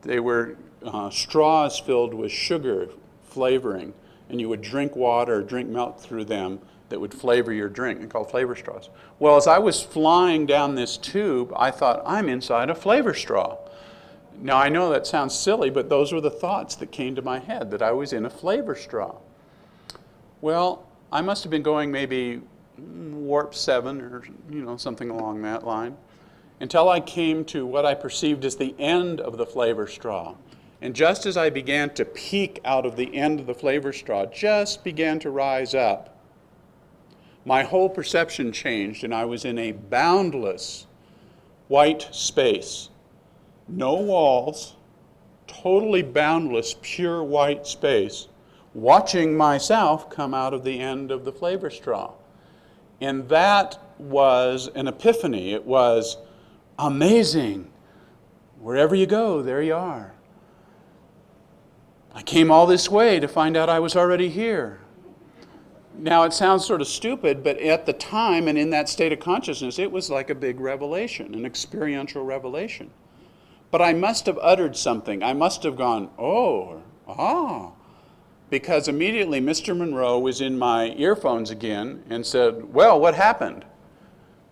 They were straws filled with sugar flavoring, and you would drink water or drink milk through them that would flavor your drink. They're called flavor straws. Well, as I was flying down this tube, I thought, I'm inside a flavor straw. Now, I know that sounds silly, but those were the thoughts that came to my head, that I was in a flavor straw. Well, I must have been going maybe warp 7 or something along that line, until I came to what I perceived as the end of the flavor straw. And just as I began to peek out of the end of the flavor straw, just began to rise up, my whole perception changed, and I was in a boundless white space. No walls, totally boundless, pure white space, watching myself come out of the end of the flavor straw. And that was an epiphany. It was amazing. Wherever you go, there you are. I came all this way to find out I was already here. Now, it sounds sort of stupid, but at the time and in that state of consciousness, it was like a big revelation, an experiential revelation. But I must have uttered something. I must have gone, oh, ah, because immediately Mr. Monroe was in my earphones again and said, well, what happened?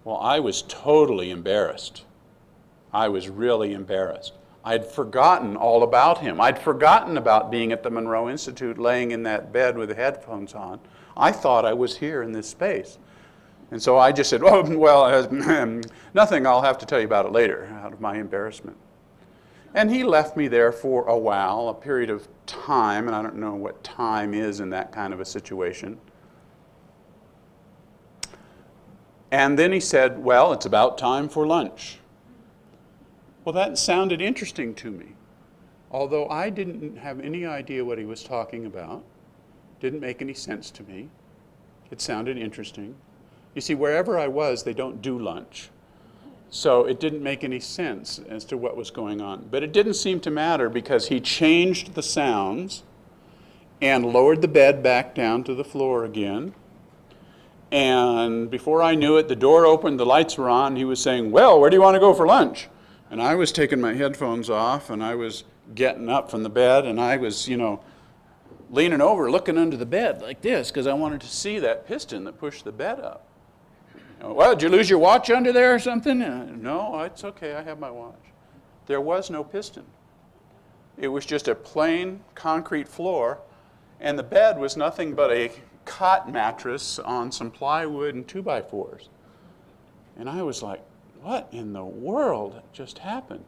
Well, I was totally embarrassed. I was really embarrassed. I'd forgotten all about him. I'd forgotten about being at the Monroe Institute, laying in that bed with the headphones on. I thought I was here in this space. And so I just said, oh, well, nothing, I'll have to tell you about it later, out of my embarrassment. And he left me there for a while, a period of time, and I don't know what time is in that kind of a situation. And then he said, well, it's about time for lunch. Well, that sounded interesting to me, although I didn't have any idea what he was talking about. Didn't make any sense to me. It sounded interesting. You see, wherever I was, they don't do lunch. So it didn't make any sense as to what was going on. But it didn't seem to matter because he changed the sounds and lowered the bed back down to the floor again. And before I knew it, the door opened, the lights were on. He was saying, well, where do you want to go for lunch? And I was taking my headphones off, and I was getting up from the bed, and I was, leaning over, looking under the bed like this, because I wanted to see that piston that pushed the bed up. Well, did you lose your watch under there or something? No, it's okay, I have my watch. There was no piston. It was just a plain concrete floor, and the bed was nothing but a cot mattress on some plywood and 2x4s. And I was like, what in the world just happened?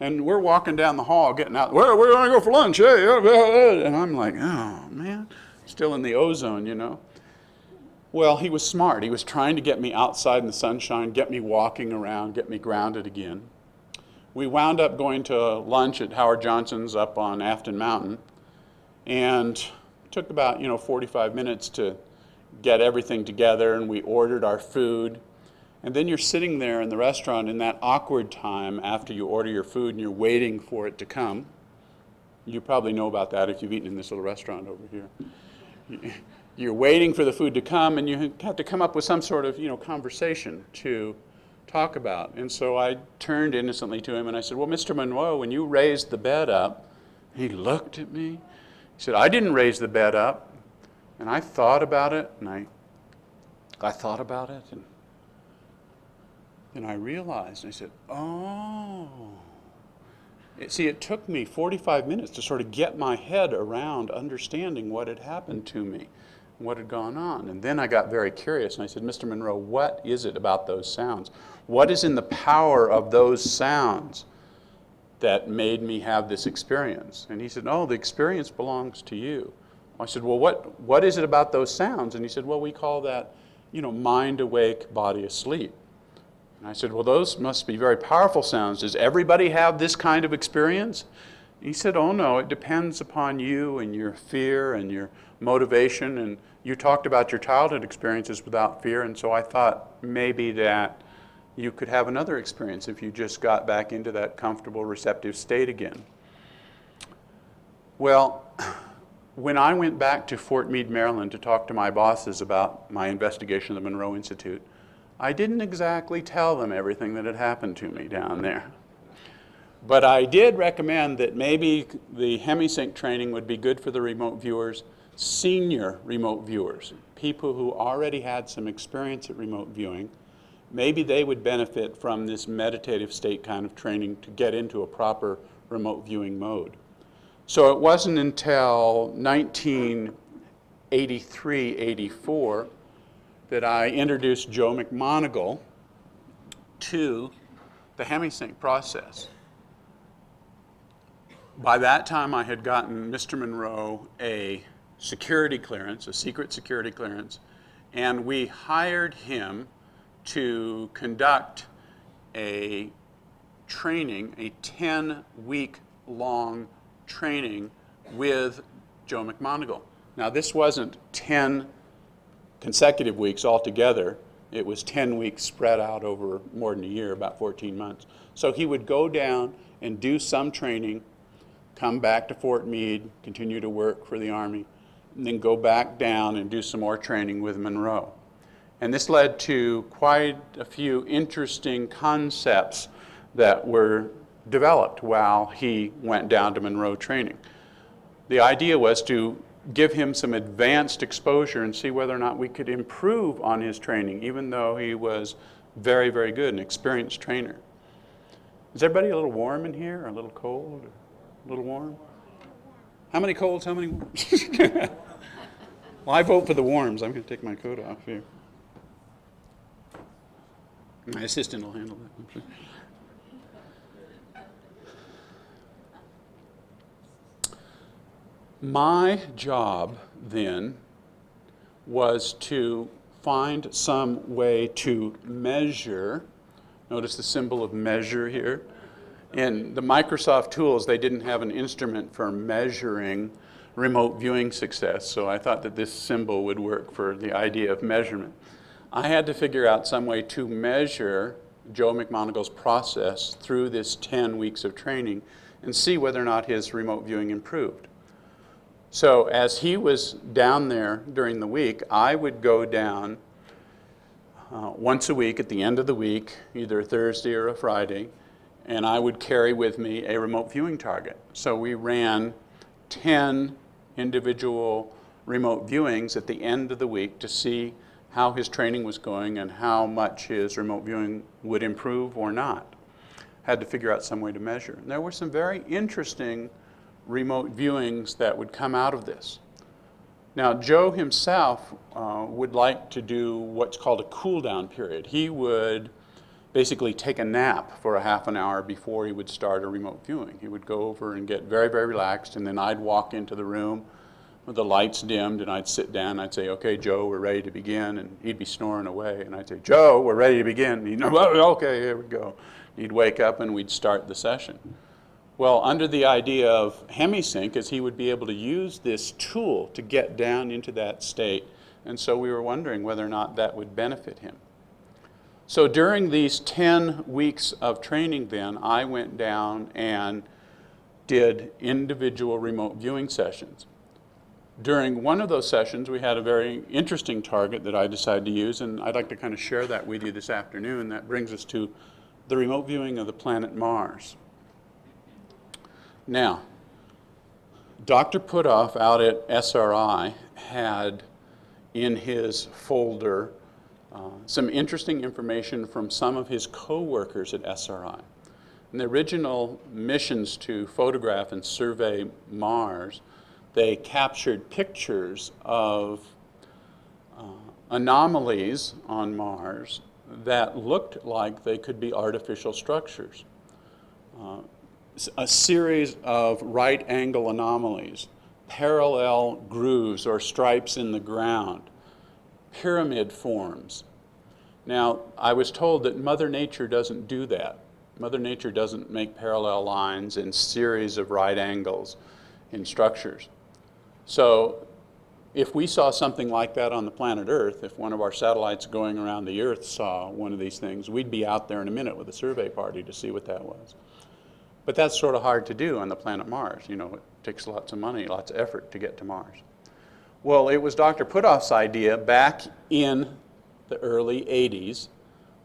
And we're walking down the hall, getting out, well, we're going to go for lunch, hey. And I'm like, oh, man, still in the ozone, Well, he was smart. He was trying to get me outside in the sunshine, get me walking around, get me grounded again. We wound up going to lunch at Howard Johnson's up on Afton Mountain, and it took about, 45 minutes to get everything together, and we ordered our food. And then you're sitting there in the restaurant in that awkward time after you order your food and you're waiting for it to come. You probably know about that if you've eaten in this little restaurant over here. You're waiting for the food to come, and you have to come up with some sort of, conversation to talk about. And so I turned innocently to him and I said, well, Mr. Monroe, when you raised the bed up, he looked at me. He said, I didn't raise the bed up. And I thought about it, and I thought about it, and then I realized, and I said, oh. See, it took me 45 minutes to sort of get my head around understanding what had happened to me. what had gone on. And then I got very curious, and I said, Mr. Monroe, what is it about those sounds? What is in the power of those sounds that made me have this experience? And he said, oh, the experience belongs to you. I said, well, what is it about those sounds? And he said, well, we call that, mind awake, body asleep. And I said, well, those must be very powerful sounds. Does everybody have this kind of experience? He said, oh, no, it depends upon you and your fear and your motivation. And you talked about your childhood experiences without fear, and so I thought maybe that you could have another experience if you just got back into that comfortable, receptive state again. Well, when I went back to Fort Meade, Maryland to talk to my bosses about my investigation of the Monroe Institute, I didn't exactly tell them everything that had happened to me down there. But I did recommend that maybe the Hemi-Sync training would be good for the remote viewers, senior remote viewers, people who already had some experience at remote viewing. Maybe they would benefit from this meditative state kind of training to get into a proper remote viewing mode. So it wasn't until 1983-84 that I introduced Joe McMoneagle to the Hemi-Sync process. By that time, I had gotten Mr. Monroe a security clearance, a secret security clearance, and we hired him to conduct a training, a 10-week-long training with Joe McMoneagle. Now, this wasn't 10 consecutive weeks altogether. It was 10 weeks spread out over more than a year, about 14 months. So he would go down and do some training, come back to Fort Meade, continue to work for the Army, and then go back down and do some more training with Monroe. And this led to quite a few interesting concepts that were developed while he went down to Monroe training. The idea was to give him some advanced exposure and see whether or not we could improve on his training, even though he was very, very good, an experienced trainer. Is everybody a little warm in here, or a little cold, or a little warm? How many colds, how many warms? Well, I vote for the warms. I'm going to take my coat off here. My assistant will handle that. My job then was to find some way to measure. Notice the symbol of measure here. In the Microsoft tools, they didn't have an instrument for measuring remote viewing success, so I thought that this symbol would work for the idea of measurement. I had to figure out some way to measure Joe McMoneagle's process through this 10 weeks of training and see whether or not his remote viewing improved. So as he was down there during the week, I would go down once a week at the end of the week, either a Thursday or a Friday, and I would carry with me a remote viewing target. So we ran 10 individual remote viewings at the end of the week to see how his training was going and how much his remote viewing would improve or not. Had to figure out some way to measure. And there were some very interesting remote viewings that would come out of this. Now, Joe himself would like to do what's called a cool down period. He would basically take a nap for a half an hour before he would start a remote viewing. He would go over and get very, very relaxed, and then I'd walk into the room with the lights dimmed, and I'd sit down, and I'd say, okay, Joe, we're ready to begin, and he'd be snoring away, and I'd say, Joe, we're ready to begin. And he'd know, oh, okay, here we go. He'd wake up, and we'd start the session. Well, under the idea of Hemi-Sync, is he would be able to use this tool to get down into that state, and so we were wondering whether or not that would benefit him. So during these 10 weeks of training then, I went down and did individual remote viewing sessions. During one of those sessions, we had a very interesting target that I decided to use, and I'd like to kind of share that with you this afternoon. That brings us to the remote viewing of the planet Mars. Now, Dr. Putoff out at SRI had in his folder some interesting information from some of his co-workers at SRI. In the original missions to photograph and survey Mars, they captured pictures of anomalies on Mars that looked like they could be artificial structures. A series of right angle anomalies, parallel grooves or stripes in the ground, pyramid forms. Now, I was told that Mother Nature doesn't do that. Mother Nature doesn't make parallel lines and series of right angles in structures. So if we saw something like that on the planet Earth, if one of our satellites going around the Earth saw one of these things, we'd be out there in a minute with a survey party to see what that was. But that's sort of hard to do on the planet Mars. You know, it takes lots of money, lots of effort to get to Mars. Well, it was Dr. Puthoff's idea back in the early 80s.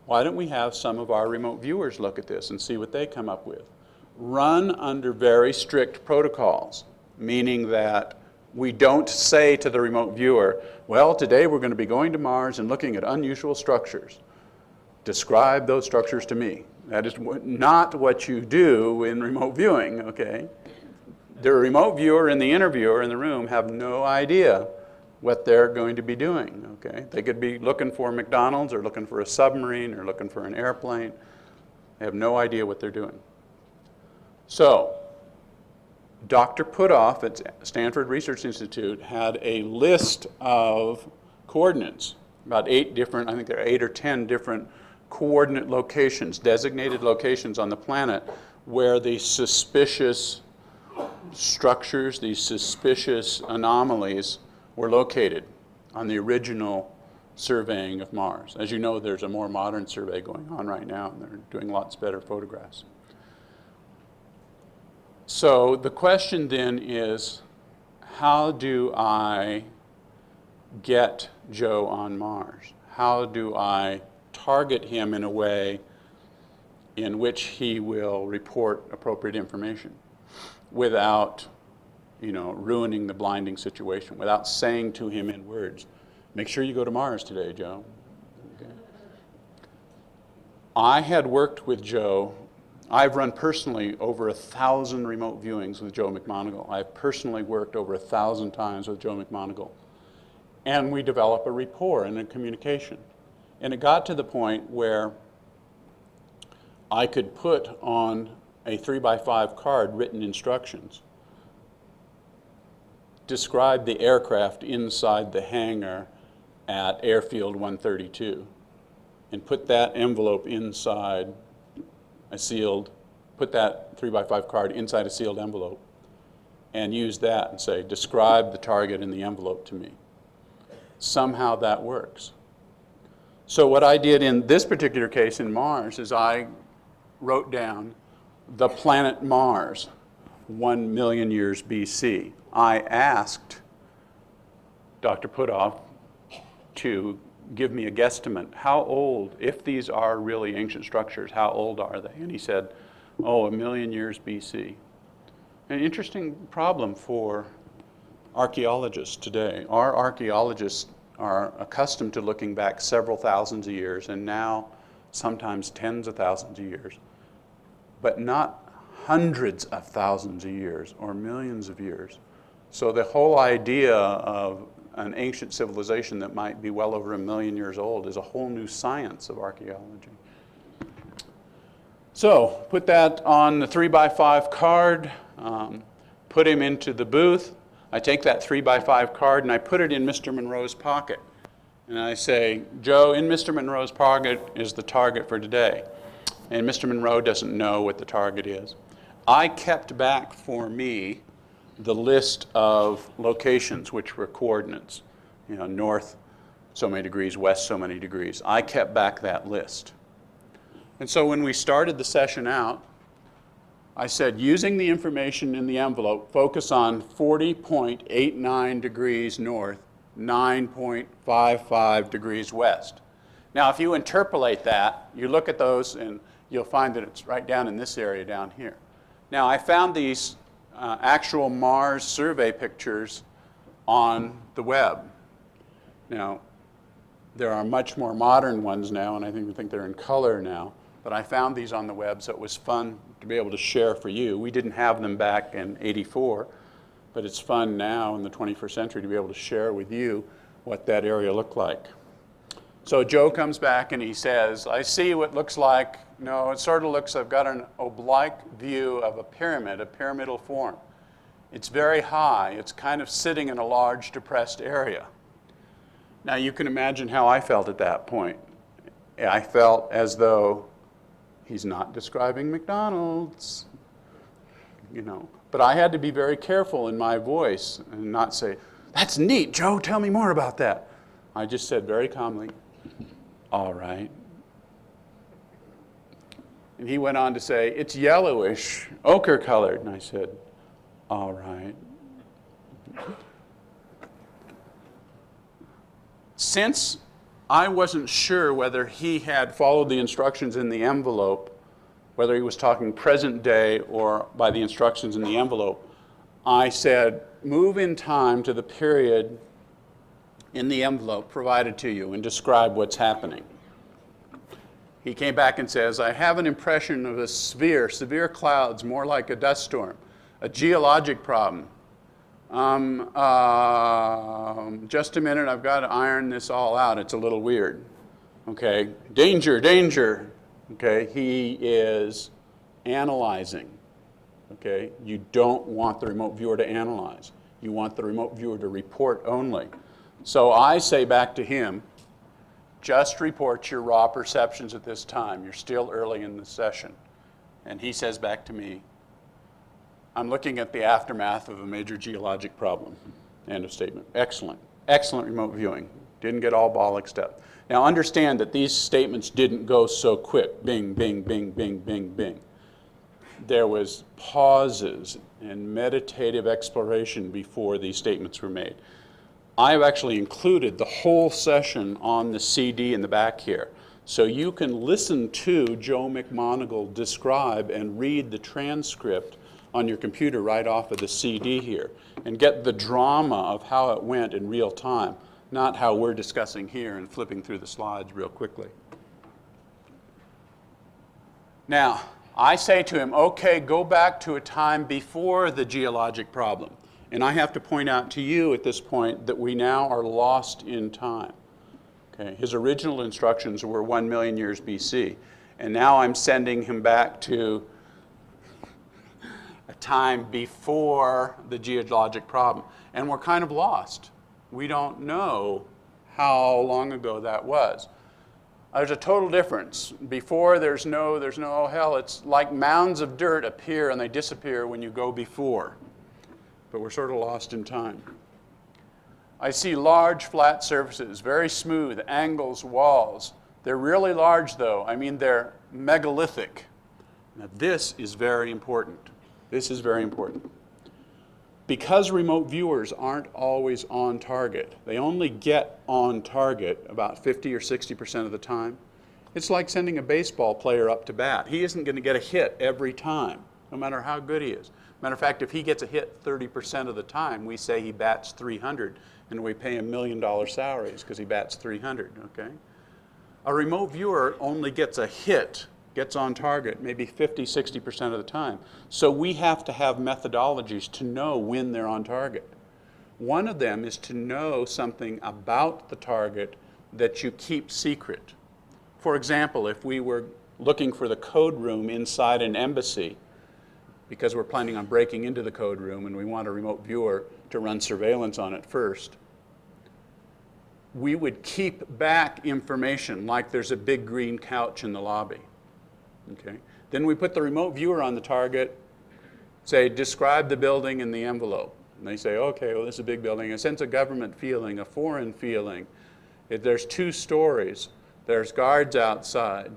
Why don't we have some of our remote viewers look at this and see what they come up with? Run under very strict protocols, meaning that we don't say to the remote viewer, well, today we're going to be going to Mars and looking at unusual structures. Describe those structures to me. That is not what you do in remote viewing, okay? The remote viewer and the interviewer in the room have no idea what they're going to be doing, okay? They could be looking for McDonald's or looking for a submarine or looking for an airplane. They have no idea what they're doing. So, Dr. Puthoff at Stanford Research Institute had a list of coordinates, about 8 different, I think there are 8 or 10 different coordinate locations, designated locations on the planet where the suspicious structures, these suspicious anomalies were located on the original surveying of Mars. As you know, there's a more modern survey going on right now, and they're doing lots better photographs. So the question then is, how do I get Joe on Mars? How do I target him in a way in which he will report appropriate information without, you know, ruining the blinding situation, without saying to him in words, make sure you go to Mars today, Joe. Okay. I had worked with Joe. I've run personally over 1,000 remote viewings with Joe McMoneagle. I've personally worked over 1,000 times with Joe McMoneagle. And we develop a rapport and a communication. And it got to the point where I could put on a 3x5 card written instructions, describe the aircraft inside the hangar at Airfield 132, and put that envelope inside a sealed, put that 3x5 card inside a sealed envelope, and use that and say, describe the target in the envelope to me. Somehow that works. So what I did in this particular case in Mars is I wrote down the planet Mars, 1 million years BC. I asked Dr. Puthoff to give me a guesstimate. How old, if these are really ancient structures, how old are they? And he said, oh, 1 million years BC. An interesting problem for archaeologists today. Our archaeologists are accustomed to looking back several thousands of years, and now sometimes tens of thousands of years, but not hundreds of thousands of years or millions of years. So the whole idea of an ancient civilization that might be well over 1 million years old is a whole new science of archaeology. So put that on the 3x5 card, put him into the booth. I take that 3x5 card and I put it in Mr. Monroe's pocket. And I say, Joe, in Mr. Monroe's pocket is the target for today. And Mr. Monroe doesn't know what the target is. I kept back for me the list of locations which were coordinates. You know, north so many degrees, west so many degrees. I kept back that list. And so when we started the session out, I said, using the information in the envelope, focus on 40.89 degrees north, 9.55 degrees west. Now, if you interpolate that, you look at those and you'll find that it's right down in this area down here. Now, I found these actual Mars survey pictures on the web. Now, there are much more modern ones now, and I think they're in color now. But I found these on the web, so it was fun to be able to share for you. We didn't have them back in '84, but it's fun now in the 21st century to be able to share with you what that area looked like. So Joe comes back and he says, I see what looks like, no, it sort of looks, I've got an oblique view of a pyramid, a pyramidal form. It's very high. It's kind of sitting in a large depressed area. Now you can imagine how I felt at that point. I felt as though he's not describing McDonald's, you know. But I had to be very careful in my voice and not say, that's neat, Joe, tell me more about that. I just said very calmly, all right. And he went on to say, it's yellowish, ochre colored. And I said, all right. Since I wasn't sure whether he had followed the instructions in the envelope, whether he was talking present day or by the instructions in the envelope, I said, move in time to the period in the envelope provided to you and describe what's happening. He came back and says, I have an impression of a severe clouds, more like a dust storm, a geologic problem. Just a minute, I've got to iron this all out. It's a little weird. Okay, danger, danger. Okay, he is analyzing. Okay, you don't want the remote viewer to analyze. You want the remote viewer to report only. So I say back to him, just report your raw perceptions at this time. You're still early in the session. And he says back to me, I'm looking at the aftermath of a major geologic problem. End of statement. Excellent. Excellent remote viewing. Didn't get all bollocksed up. Now understand that these statements didn't go so quick. Bing, bing, bing, bing, bing, bing. There was pauses and meditative exploration before these statements were made. I've actually included the whole session on the CD in the back here. So you can listen to Joe McMoneagle describe and read the transcript on your computer right off of the CD here and get the drama of how it went in real time, not how we're discussing here and flipping through the slides real quickly. Now, I say to him, okay, go back to a time before the geologic problem. And I have to point out to you at this point that we now are lost in time. Okay, his original instructions were 1 million years BC. And now I'm sending him back to a time before the geologic problem. And we're kind of lost. We don't know how long ago that was. There's a total difference. Before, there's no, oh hell, it's like mounds of dirt appear and they disappear when you go before. But we're sort of lost in time. I see large flat surfaces, very smooth, angles, walls. They're really large though. I mean, they're megalithic. Now this is very important. This is very important. Because remote viewers aren't always on target, they only get on target about 50 or 60% of the time. It's like sending a baseball player up to bat. He isn't going to get a hit every time, no matter how good he is. Matter of fact, if he gets a hit 30% of the time, we say he bats 300, and we pay him $1 million salaries because he bats 300, okay? A remote viewer only gets a hit, gets on target maybe 50, 60% of the time. So we have to have methodologies to know when they're on target. One of them is to know something about the target that you keep secret. For example, if we were looking for the code room inside an embassy, because we're planning on breaking into the code room and we want a remote viewer to run surveillance on it first, we would keep back information like there's a big green couch in the lobby. Okay. Then we put the remote viewer on the target, say, describe the building in the envelope. And they say, okay, well, this is a big building. It sense a government feeling, a foreign feeling. There's 2 stories. There's guards outside.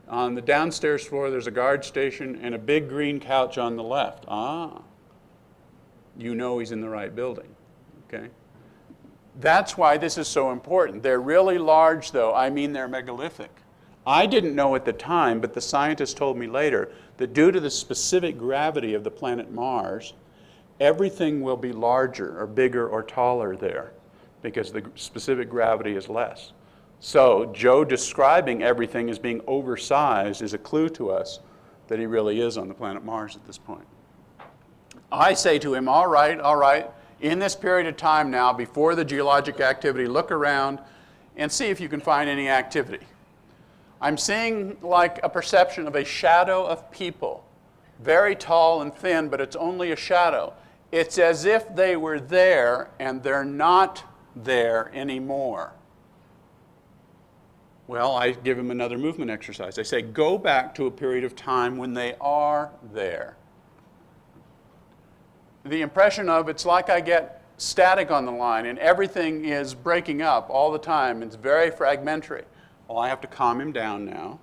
On the downstairs floor, there's a guard station and a big green couch on the left. Ah, you know he's in the right building, okay? That's why this is so important. They're really large, though. I mean, they're megalithic. I didn't know at the time, but the scientists told me later that due to the specific gravity of the planet Mars, everything will be larger or bigger or taller there because the specific gravity is less. So Joe describing everything as being oversized is a clue to us that he really is on the planet Mars at this point. I say to him, all right, in this period of time now, before the geologic activity, look around and see if you can find any activity. I'm seeing like a perception of a shadow of people, very tall and thin, but it's only a shadow. It's as if they were there and they're not there anymore. Well, I give him another movement exercise. I say, go back to a period of time when they are there. The impression of it's like I get static on the line and everything is breaking up all the time. It's very fragmentary. Well, I have to calm him down now.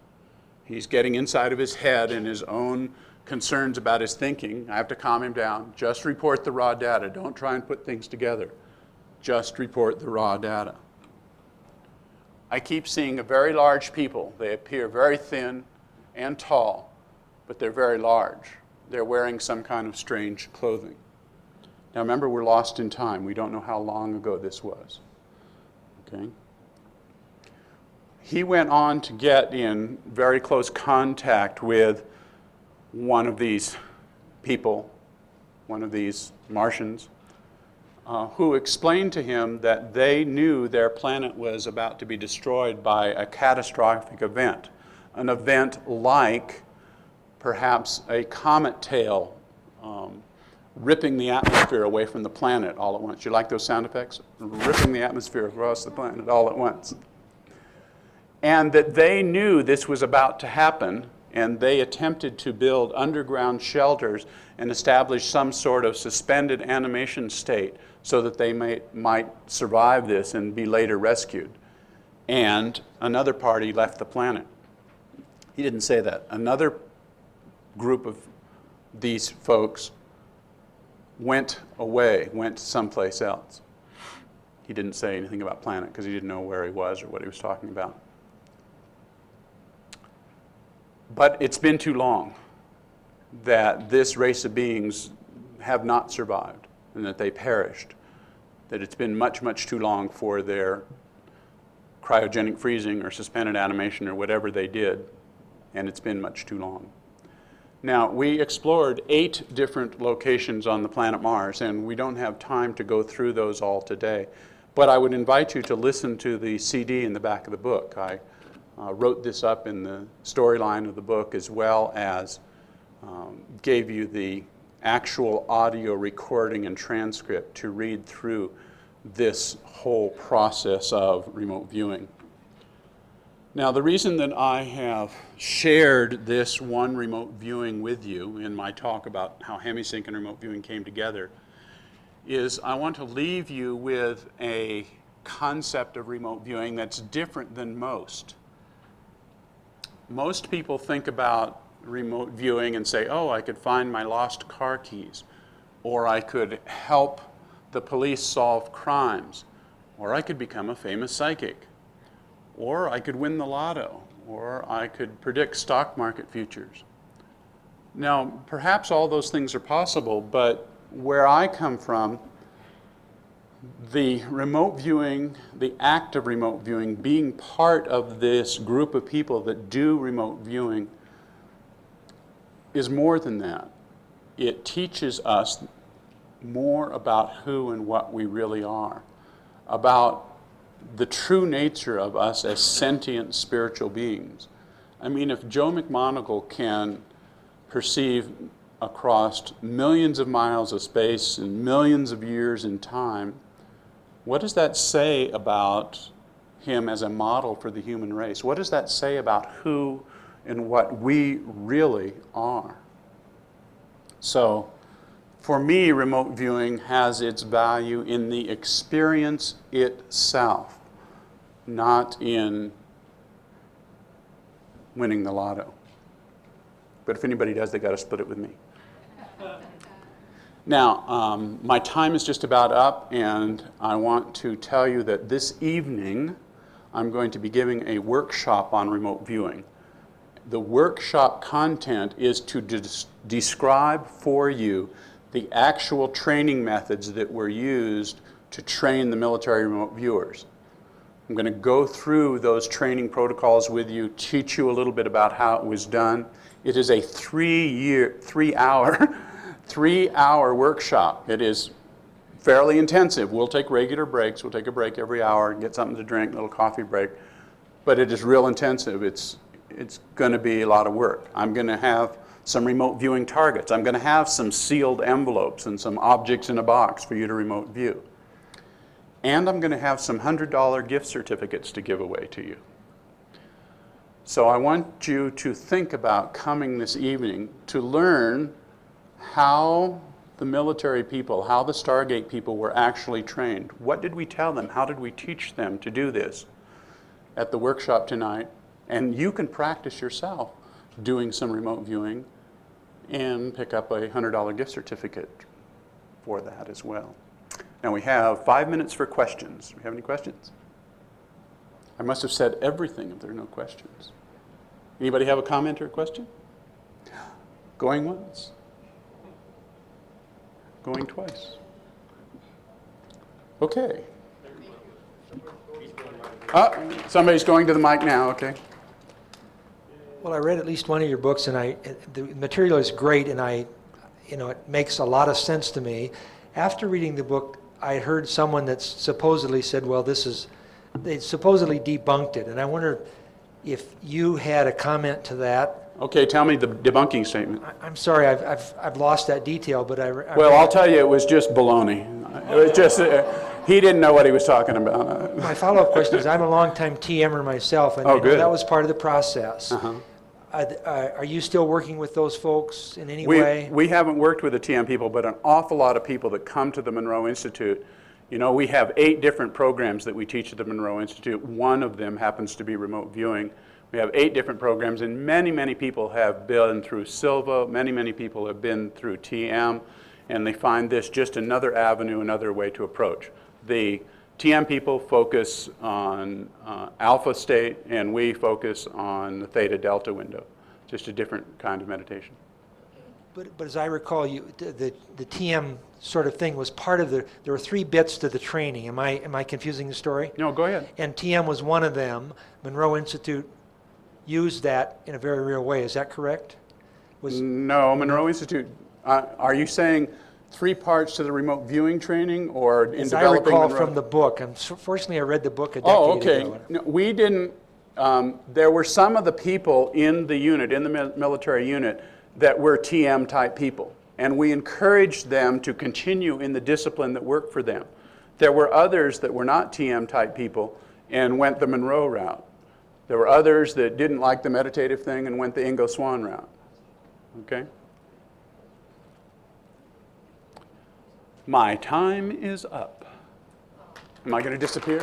He's getting inside of his head and his own concerns about his thinking. I have to calm him down. Just report the raw data. Don't try and put things together. Just report the raw data. I keep seeing a very large people. They appear very thin and tall, but they're very large. They're wearing some kind of strange clothing. Now remember, we're lost in time. We don't know how long ago this was. Okay? He went on to get in very close contact with one of these people, one of these Martians, who explained to him that they knew their planet was about to be destroyed by a catastrophic event, an event like perhaps a comet tail ripping the atmosphere away from the planet all at once. You like those sound effects? Ripping the atmosphere across the planet all at once. And that they knew this was about to happen, and they attempted to build underground shelters and establish some sort of suspended animation state so that they might survive this and be later rescued. And another party left the planet. He didn't say that. Another group of these folks went away, went someplace else. He didn't say anything about planet because he didn't know where he was or what he was talking about. But it's been too long that this race of beings have not survived and that they perished. That it's been much, much too long for their cryogenic freezing or suspended animation or whatever they did, and it's been much too long. Now, we explored 8 different locations on the planet Mars, and we don't have time to go through those all today. But I would invite you to listen to the CD in the back of the book. I wrote this up in the storyline of the book, as well as gave you the actual audio recording and transcript to read through this whole process of remote viewing. Now, the reason that I have shared this one remote viewing with you in my talk about how Hemi-Sync and remote viewing came together is I want to leave you with a concept of remote viewing that's different than most. Most people think about remote viewing and say, oh, I could find my lost car keys, or I could help the police solve crimes, or I could become a famous psychic, or I could win the lotto, or I could predict stock market futures. Now, perhaps all those things are possible, but where I come from, the remote viewing, the act of remote viewing, being part of this group of people that do remote viewing is more than that. It teaches us more about who and what we really are, about the true nature of us as sentient spiritual beings. I mean, if Joe McMoneagle can perceive across millions of miles of space and millions of years in time, what does that say about him as a model for the human race? What does that say about who and what we really are? So, for me, remote viewing has its value in the experience itself, not in winning the lotto. But if anybody does, they got to split it with me. Now, my time is just about up, and I want to tell you that this evening I'm going to be giving a workshop on remote viewing. The workshop content is to describe for you the actual training methods that were used to train the military remote viewers. I'm going to go through those training protocols with you, teach you a little bit about how it was done. It is a 3-hour workshop. It is fairly intensive. We'll take regular breaks. We'll take a break every hour and get something to drink, a little coffee break. But it is real intensive. It's going to be a lot of work. I'm going to have some remote viewing targets. I'm going to have some sealed envelopes and some objects in a box for you to remote view. And I'm going to have some $100 gift certificates to give away to you. So I want you to think about coming this evening to learn how the military people, how the Stargate people were actually trained. What did we tell them? How did we teach them to do this at the workshop tonight? And you can practice yourself doing some remote viewing and pick up a $100 gift certificate for that as well. Now we have 5 minutes for questions. Do we have any questions? I must have said everything if there are no questions. Anybody have a comment or a question? Going once? Going twice? Okay. Somebody's going to the mic now, okay. Well, I read at least one of your books, and the material is great, and it makes a lot of sense to me. After reading the book, I heard someone that supposedly said, well, they supposedly debunked it, and I wonder if you had a comment to that. Okay, tell me the debunking statement. I'm sorry, I've lost that detail, but Well, I'll tell you, it was just baloney. It was just, he didn't know what he was talking about. My follow-up question is, I'm a longtime TMer myself, and good. that was part of the process. Are you still working with those folks in any way? We haven't worked with the TM people, but an awful lot of people that come to the Monroe Institute. You know, we have 8 different programs that we teach at the Monroe Institute. One of them happens to be remote viewing. We have 8 different programs, and many, many people have been through Silva. Many, many people have been through TM, and they find this just another avenue, another way to approach. The TM people focus on alpha state, and we focus on the theta delta window, just a different kind of meditation. But as I recall, the TM sort of thing was part of there were 3 bits to the training. Am I confusing the story? No, go ahead. And TM was one of them. Monroe Institute used that in a very real way. Is that correct? No, Monroe Institute. Are you saying 3 parts to the remote viewing training, or in as developing? I recall Monroe? from the book. Fortunately, I read the book a decade ago. No, we didn't. There were some of the people in the unit, in the military unit, that were TM type people, and we encouraged them to continue in the discipline that worked for them. There were others that were not TM type people and went the Monroe route. There were others that didn't like the meditative thing and went the Ingo Swann route. Okay? My time is up. Am I going to disappear?